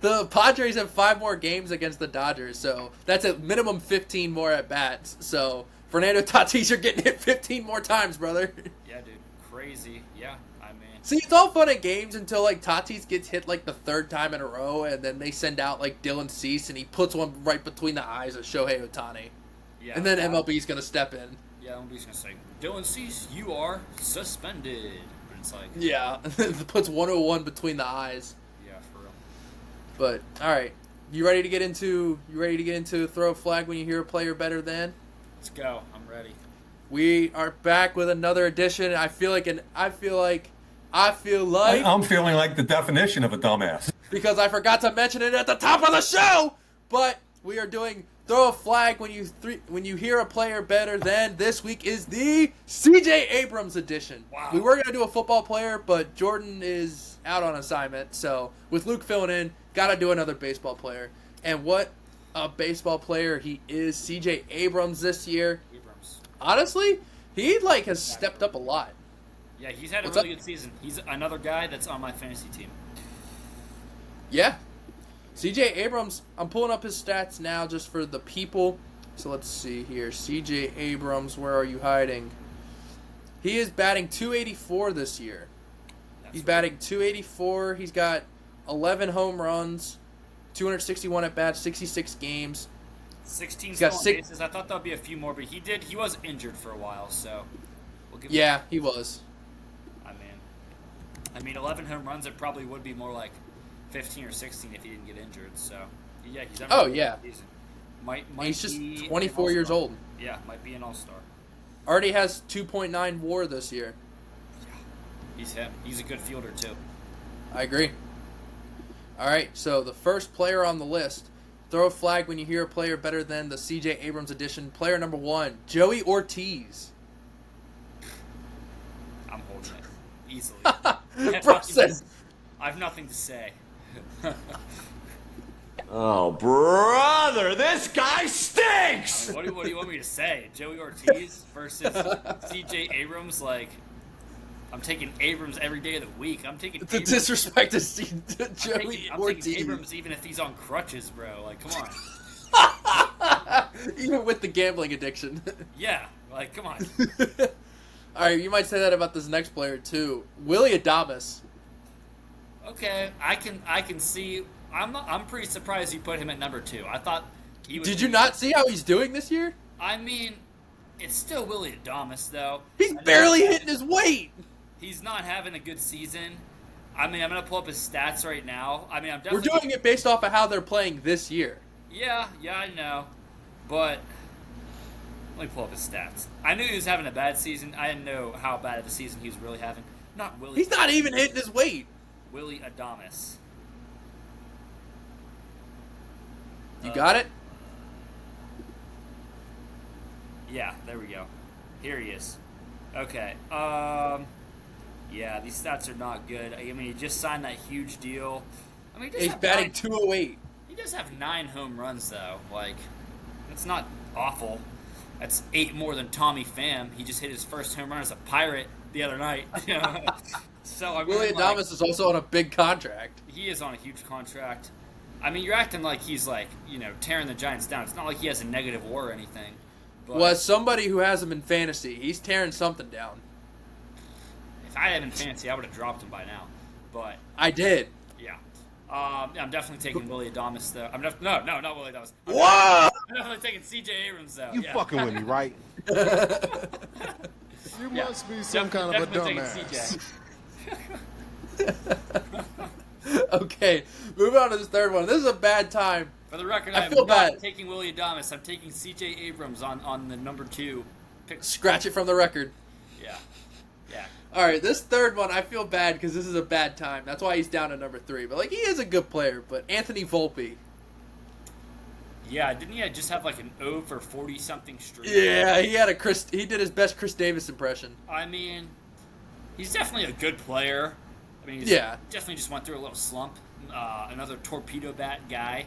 the Padres have 5 more games against the Dodgers, so that's at minimum 15 more at bats. So Fernando Tatis, you're getting hit 15 more times, brother. Yeah, dude, crazy. Yeah, I mean. See, it's all fun at games until Tatis gets hit the 3rd time in a row, and then they send out Dylan Cease, and he puts one right between the eyes of Shohei Ohtani. Yeah. And then MLB's gonna step in. Yeah, MLB's gonna say, Dylan Cease, you are suspended. But it's like, yeah, puts 101 between the eyes. Yeah, for real. But all right, you ready to get into throw a flag when you hear a player better than? Let's go. I'm ready. We are back with another edition. I'm feeling like the definition of a dumbass because I forgot to mention it at the top of the show. But we are doing throw a flag when you hear a player better than. This week is the CJ Abrams edition. Wow. We were gonna do a football player, but Jordan is out on assignment, so with Luke filling in, gotta do another baseball player. And what a baseball player he is, CJ Abrams this year. Honestly, he has stepped up a lot. Yeah, he's had a really good season. He's another guy that's on my fantasy team. Yeah. CJ Abrams, I'm pulling up his stats now just for the people. So let's see here. CJ Abrams, where are you hiding? He is batting .284 this year. He's batting .284. He's got 11 home runs, 261 at bats, 66 games. 16 stolen bases. I thought that would be a few more, but he was injured for a while, so we'll give him he was. I mean 11 home runs, it probably would be more like 15 or 16 if he didn't get injured. So, yeah, he's having a good season. Might He's just be 24 years old. Yeah, might be an all-star. Already has 2.9 WAR this year. He's him. He's a good fielder, too. I agree. All right, so the first player on the list. Throw a flag when you hear a player better than the CJ Abrams edition. Player number 1, Joey Ortiz. I'm holding it. Easily. I have nothing to say. Oh, brother, this guy stinks! What do you want me to say? Joey Ortiz versus CJ Abrams? Like, I'm taking Abrams every day of the week. I'm taking The disrespect to Joey I'm Ortiz. taking Abrams even if he's on crutches, bro. Like, come on. Even with the gambling addiction. Yeah, like, come on. All right, you might say that about this next player too, Willie Adames. Okay, I can see. I'm pretty surprised you put him at number 2. I thought he was. Did you not see how he's doing this year? I mean, it's still Willie Adames though. He's barely hitting his weight. He's not having a good season. I mean, I'm gonna pull up his stats right now. I mean, I'm definitely. We're doing it based off of how they're playing this year. Yeah, I know, but let me pull up his stats. I knew he was having a bad season. I didn't know how bad of a season he was really having. Not Willie. He's not even hitting his weight. Willie Adames. You got it? Yeah, there we go. Here he is. Okay. Yeah, these stats are not good. I mean, he just signed that huge deal. I mean, he's batting 208. He does have 9 home runs, though. Like, that's not awful. That's 8 more than Tommy Pham. He just hit his first home run as a Pirate the other night. So I mean, Willie Adames is also on a big contract. He is on a huge contract. I mean, you're acting like he's like, tearing the Giants down. It's not like he has a negative WAR or anything. But well, as somebody who has him in fantasy, he's tearing something down. If I had him in fantasy, I would have dropped him by now. But I did. Yeah. I'm definitely taking Willie Adames, though. No, not Willie Adames. Whoa! I'm definitely taking CJ Abrams, though. You fucking with me, right? You must be some kind of a dumbass. Okay, move on to this third one. This is a bad time. For the record, I feel bad. Not taking Willie Adames. I'm taking CJ Abrams on the number 2 pick. Scratch it from the record. Yeah. All right, this third one, I feel bad because this is a bad time. That's why he's down to number 3. But, he is a good player. But Anthony Volpe. Yeah, didn't he just have like an 0 for 40-something streak? Yeah, he did his best Chris Davis impression. I mean, he's definitely a good player. I mean, definitely just went through a little slump. Another torpedo bat guy.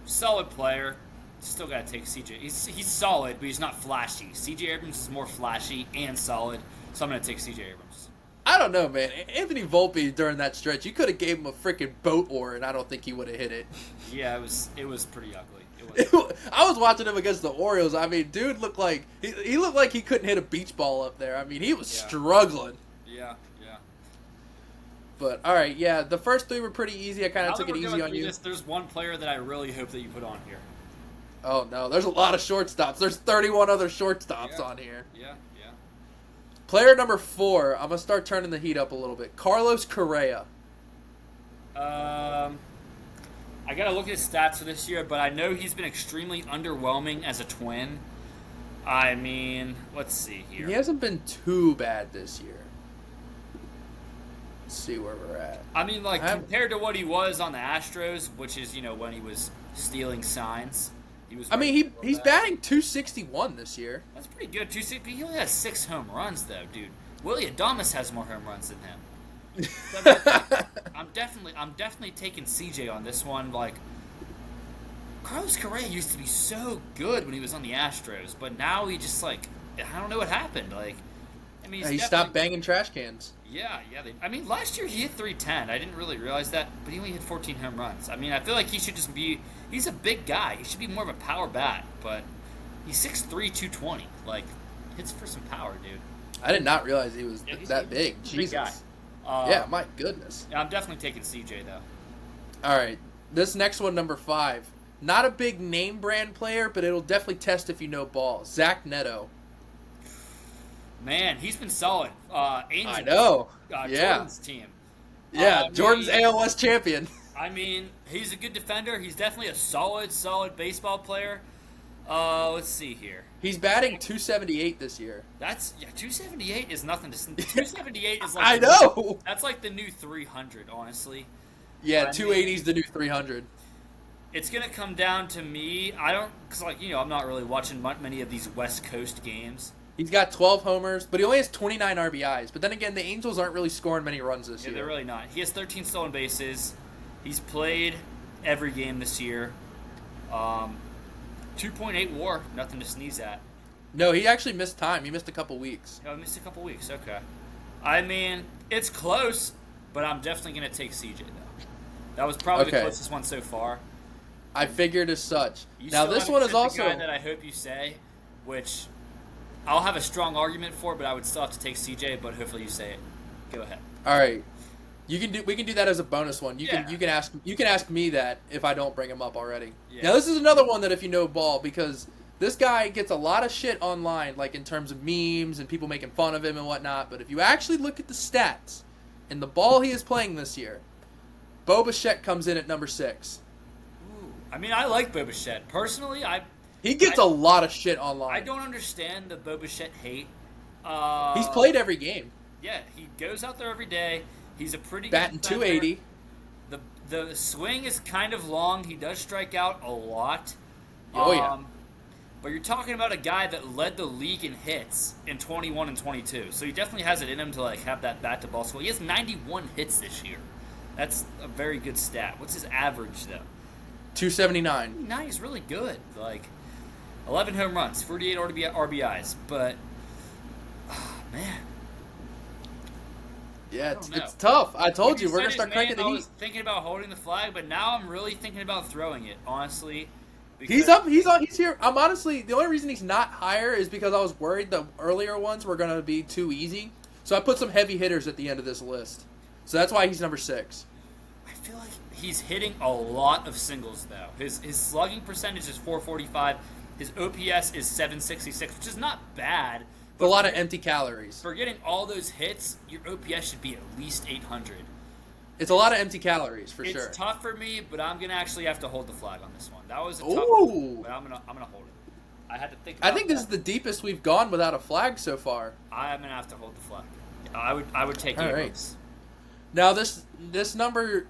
Solid player. Still got to take CJ. He's solid, but he's not flashy. CJ Abrams is more flashy and solid, so I'm going to take CJ Abrams. I don't know, man. Anthony Volpe during that stretch, you could have gave him a freaking boat oar, and I don't think he would have hit it. Yeah, it was pretty ugly. I was watching him against the Orioles. I mean, dude looked like he looked like he couldn't hit a beach ball up there. I mean, he was struggling. Yeah. But all right, yeah, the first 3 were pretty easy. I kind of took it easy on you. There's one player that I really hope that you put on here. Oh no, there's a lot of shortstops. There's 31 other shortstops on here. Yeah. Player number 4. I'm gonna start turning the heat up a little bit. Carlos Correa. I gotta look at his stats for this year, but I know he's been extremely underwhelming as a Twin. I mean, let's see here. He hasn't been too bad this year. Let's see where we're at. I mean, compared to what he was on the Astros, which is, when he was stealing signs. He's batting 261 this year. That's pretty good. 260. He only has 6 home runs, though, dude. Willie Adames has more home runs than him. So I'm definitely taking CJ on this one. Like, Carlos Correa used to be so good when he was on the Astros, but now he just I don't know what happened. He stopped banging trash cans. Yeah. Last year he hit 310. I didn't really realize that, but he only hit 14 home runs. I mean, I feel like he should just be. He's a big guy. He should be more of a power bat, but he's 6'3", 220. Hits for some power, dude. I did not realize he was that big. Jesus. Big guy. Yeah, my goodness. Yeah, I'm definitely taking CJ though. All right, this next one, number 5. Not a big name brand player, but it'll definitely test if you know ball. Zach Neto. Man, he's been solid. Angels, I know. Jordan's team. Yeah, Jordan's ALS champion. I mean, he's a good defender. He's definitely a solid baseball player. Let's see here. He's batting .278 this year. 278 is nothing to. 278 is like. I know. That's like the new 300, honestly. Yeah, 280 is the new 300. It's gonna come down to me. Because I'm not really watching many of these West Coast games. He's got 12 homers, but he only has 29 RBIs. But then again, the Angels aren't really scoring many runs this year. They're really not. He has 13 stolen bases. He's played every game this year. 2.8 WAR, nothing to sneeze at. No, he actually missed time. He missed a couple weeks. Oh, he missed a couple weeks. Okay. I mean, it's close, but I'm definitely gonna take CJ though. That was probably the closest one so far. I figured as such. You now this one is also the guy that I hope you say, which I'll have a strong argument for, but I would still have to take CJ. But hopefully you say it. Go ahead. All right. We can do that as a bonus one. You can ask me that if I don't bring him up already. Yeah. Now this is another one that if you know ball, because this guy gets a lot of shit online, like in terms of memes and people making fun of him and whatnot. But if you actually look at the stats and the ball he is playing this year, Bo Bichette comes in at number 6. Ooh. I mean, I like Bo Bichette. Personally, he gets a lot of shit online. I don't understand the Bo Bichette hate. He's played every game. Yeah, he goes out there every day. He's a pretty batting good defender. 280. The swing is kind of long. He does strike out a lot. Oh yeah. But you're talking about a guy that led the league in hits in 21 and 22. So he definitely has it in him to have that bat to ball skill. He has 91 hits this year. That's a very good stat. What's his average though? 279. No, he's really good. 11 home runs, 48 RBIs. But man. Yeah, it's tough. I told you, we're going to start cranking the heat. I was thinking about holding the flag, but now I'm really thinking about throwing it, honestly. He's up. He's here. I'm honestly, the only reason he's not higher is because I was worried the earlier ones were going to be too easy. So I put some heavy hitters at the end of this list. So that's why he's number 6. I feel like he's hitting a lot of singles, though. His slugging percentage is 445. His OPS is 766, which is not bad. A lot of empty calories. For getting all those hits, your OPS should be at least 800. It's a lot of empty calories, for sure. It's tough for me, but I'm going to actually have to hold the flag on this one. That was a tough one, but I'm gonna hold it. I had to think about I think this is the deepest we've gone without a flag so far. I'm going to have to hold the flag. I would take Abrams. Now this number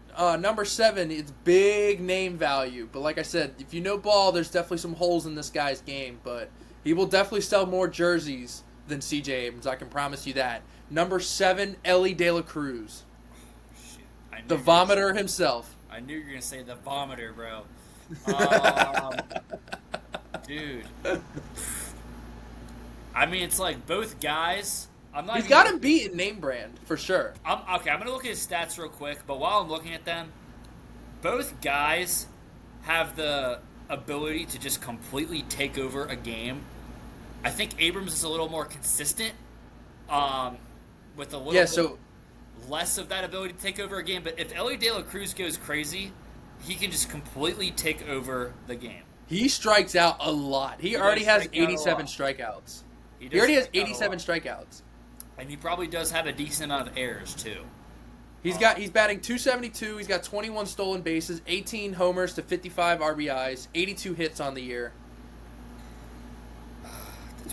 7, it's big name value, but like I said, if you know ball, there's definitely some holes in this guy's game, but he will definitely sell more jerseys than CJ Abrams. I can promise you that. Number 7, Elly De La Cruz. The vomiter himself. I knew you were going to say the vomiter, bro. Dude. I mean, it's like both guys. He's got him beat in name brand, for sure. I'm going to look at his stats real quick, but while I'm looking at them, both guys have the ability to just completely take over a game. I think Abrams is a little more consistent with a little bit less of that ability to take over a game. But if Elly De La Cruz goes crazy, he can just completely take over the game. He strikes out a lot. He already has 87 strikeouts. He already has 87 strikeouts. And he probably does have a decent amount of errors, too. He's batting .272. He's got 21 stolen bases, 18 homers to 55 RBIs, 82 hits on the year.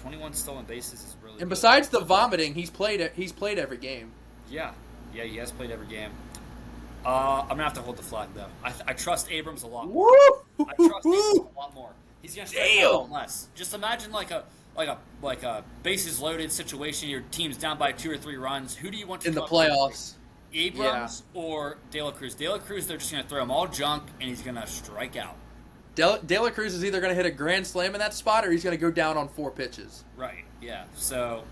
21 stolen bases is really And good. besides the vomiting, he's played every game. Yeah, he has played every game. I'm gonna have to hold the flag though. I trust Abrams a lot more. Woo! I trust Abrams a lot more. He's gonna strike out a lot less. Just imagine like a bases loaded situation. Your team's down by 2 or 3 runs. Who do you want to in the playoffs? Abrams or De La Cruz? De La Cruz, they're just gonna throw him all junk and he's gonna strike out. De La Cruz is either going to hit a grand slam in that spot or he's going to go down on 4 pitches. Right, yeah. So,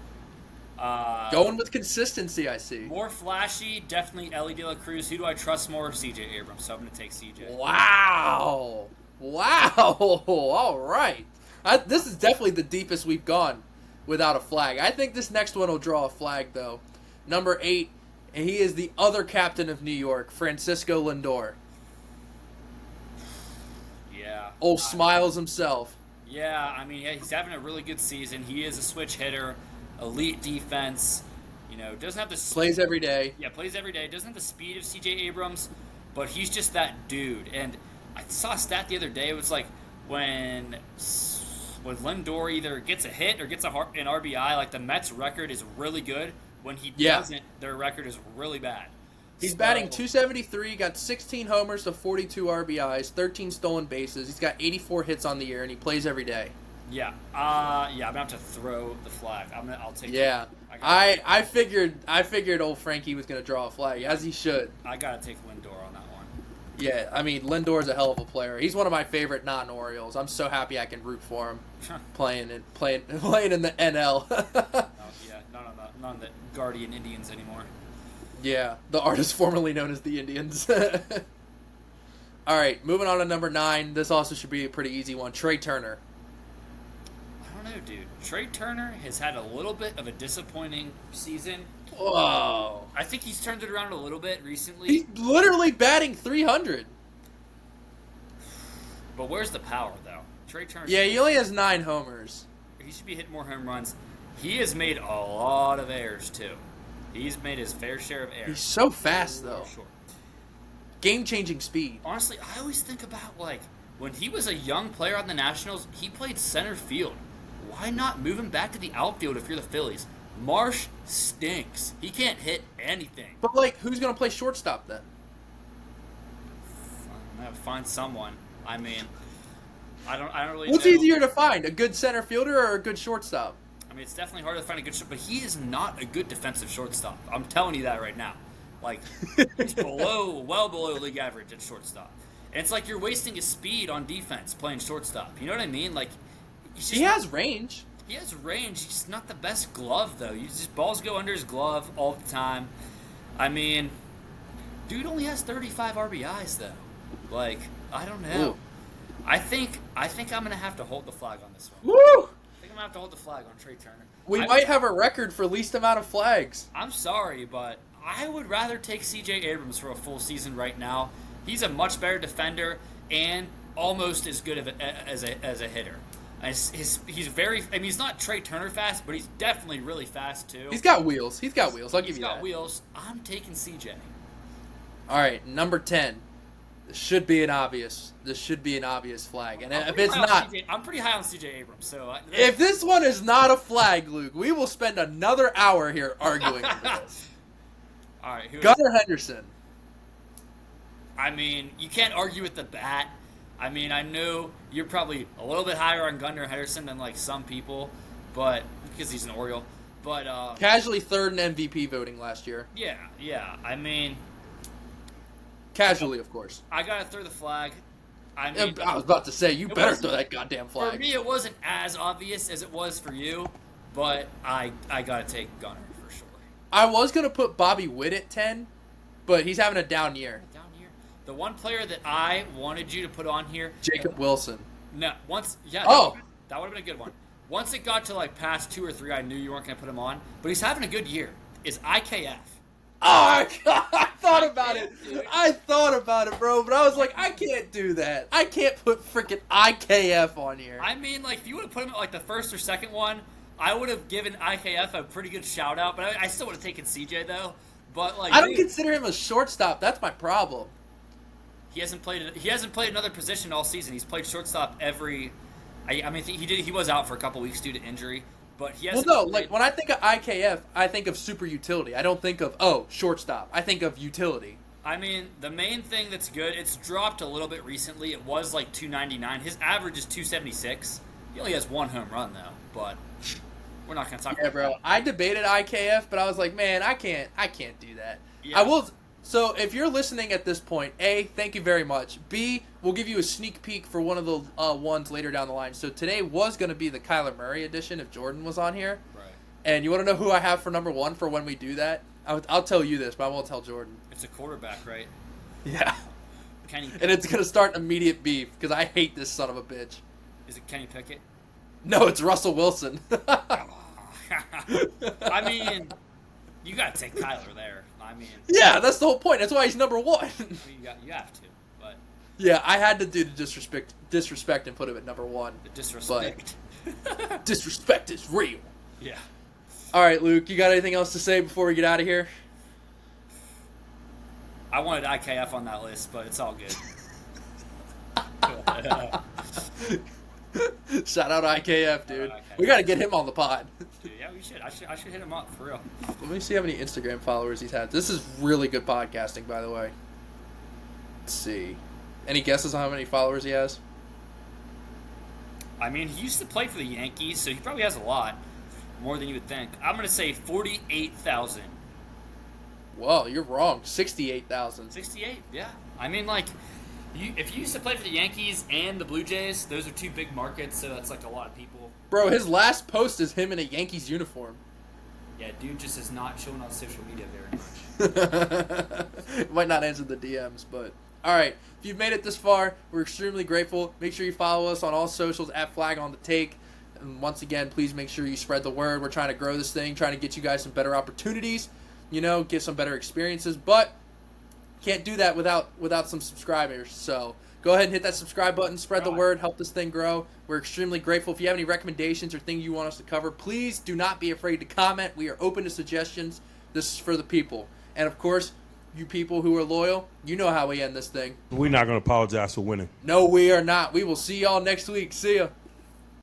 going with consistency, I see. More flashy, definitely Elly De La Cruz. Who do I trust more? CJ Abrams. So I'm going to take CJ. Wow. All right. This is definitely the deepest we've gone without a flag. I think this next one will draw a flag, though. Number 8, and he is the other captain of New York, Francisco Lindor. Yeah. Smiles himself. Yeah, I mean, he's having a really good season. He is a switch hitter, elite defense. Doesn't have the plays every day. Yeah, plays every day. Doesn't have the speed of CJ Abrams, but he's just that dude. And I saw a stat the other day. It was like when Lindor either gets a hit or gets an RBI, like the Mets' record is really good. When he doesn't, their record is really bad. He's batting .273, got 16 homers to 42 RBIs, 13 stolen bases. He's got 84 hits on the year, and he plays every day. Yeah. I'm gonna have to throw the flag. I'll take. Yeah. I figured old Frankie was gonna draw a flag, as he should. I gotta take Lindor on that one. Yeah, I mean Lindor's a hell of a player. He's one of my favorite non-Orioles. I'm so happy I can root for him playing in the NL. Not the Guardian Indians anymore. Yeah, the artist formerly known as the Indians. All right, moving on to number 9. This also should be a pretty easy one. Trey Turner. I don't know, dude. Trey Turner has had a little bit of a disappointing season. Whoa. I think he's turned it around a little bit recently. He's literally batting .300. But where's the power, though? Trey Turner. Yeah, he only has 9 homers. He should be hitting more home runs. He has made a lot of errors, too. He's made his fair share of errors. He's so fast, though. Sure. Game-changing speed. Honestly, I always think about, like, when he was a young player on the Nationals, he played center field. Why not move him back to the outfield if you're the Phillies? Marsh stinks. He can't hit anything. But, like, who's going to play shortstop then? I'm going to find someone. I mean, I don't really What's know. easier to find, a good center fielder or a good shortstop? I mean, it's definitely hard to find a good shortstop, but he is not a good defensive shortstop. I'm telling you that right now. Like, he's well below league average at shortstop. And it's like you're wasting his speed on defense playing shortstop. You know what I mean? Like, he has range. He has range. He's just not the best glove, though. Balls go under his glove all the time. I mean, dude only has 35 RBIs, though. Like, I don't know. Ooh. I think I'm going to have to hold the flag on this one. Woo! I think I'm going to have to hold the flag on Trey Turner. We might have a record for least amount of flags. I'm sorry, but I would rather take CJ Abrams for a full season right now. He's a much better defender and almost as good as a hitter. He's very. I mean, he's not Trey Turner fast, but he's definitely really fast too. He's got wheels. I'll give you that. He's got wheels. I'm taking CJ. All right, number 10. This should be an obvious flag, and if it's not, I'm pretty high on CJ Abrams. So if this one is not a flag, Luke, we will spend another hour here arguing over this. All right, Gunnar Henderson. I mean, you can't argue with the bat. I mean, I know you're probably a little bit higher on Gunnar Henderson than like some people, but because he's an Oriole. But casually third in MVP voting last year. Yeah. I mean, casually, of course. I gotta throw the flag. I was about to say you better throw that goddamn flag. For me, it wasn't as obvious as it was for you, but I gotta take Gunnar for sure. I was gonna put Bobby Witt at 10, but he's having a down year. The one player that I wanted you to put on here, Jacob Wilson. No, that would have been a good one. Once it got to like past 2 or 3, I knew you weren't gonna put him on. But he's having a good year. Is IKF? Oh, I thought about it. I thought about it, bro. But I was like, I can't do that. I can't put freaking IKF on here. I mean, like, if you would have put him at like the first or second one, I would have given IKF a pretty good shout out. But I still would have taken CJ though. But like, I don't consider him a shortstop. That's my problem. He hasn't played another position all season. He's played shortstop every. I mean, he was out for a couple weeks due to injury, but he hasn't. Well, no, like when I think of IKF, I think of super utility. I don't think of shortstop. I think of utility. I mean, the main thing that's good. It's dropped a little bit recently. It was like 299. His average is 276. He only has 1 home run though, but we're not gonna talk. Yeah, about bro. that. I debated IKF, but I was like, man, I can't do that. Yeah. I will. So if you're listening at this point, A, thank you very much. B, we'll give you a sneak peek for one of the ones later down the line. So today was going to be the Kyler Murray edition if Jordan was on here. Right. And you want to know who I have for number 1 for when we do that? I'll tell you this, but I won't tell Jordan. It's a quarterback, right? Yeah. Kenny Pickett. And it's going to start immediate beef because I hate this son of a bitch. Is it Kenny Pickett? No, it's Russell Wilson. I mean, you got to take Kyler there. I mean, yeah, that's the whole point. That's why he's number 1. You have to, but yeah, I had to do the disrespect and put him at number 1. the disrespect. But disrespect is real. Yeah. All right, Luke, you got anything else to say before we get out of here? I wanted IKF on that list, but it's all good. Shout out IKF, dude. We got to get him on the pod. Dude, yeah, we should. I should hit him up for real. Let me see how many Instagram followers he's had. This is really good podcasting, by the way. Let's see. Any guesses on how many followers he has? I mean, he used to play for the Yankees, so he probably has a lot. More than you would think. I'm going to say 48,000. Whoa, you're wrong. 68,000. 68, yeah. I mean, like, if you used to play for the Yankees and the Blue Jays, those are two big markets, so that's like a lot of people. Bro, his last post is him in a Yankees uniform. Yeah, dude just is not showing on social media very much. Might not answer the DMs, but... Alright, if you've made it this far, we're extremely grateful. Make sure you follow us on all socials at Flag on the Take. And once again, please make sure you spread the word. We're trying to grow this thing, trying to get you guys some better opportunities, get some better experiences, but can't do that without some subscribers. So go ahead and hit that subscribe button, spread the word, help this thing grow. We're extremely grateful. If you have any recommendations or things you want us to cover, please do not be afraid to comment. We are open to suggestions. This is for the people. And of course, you people who are loyal, you know how we end this thing. We're not going to apologize for winning. No, we are not. We will see y'all next week. See ya.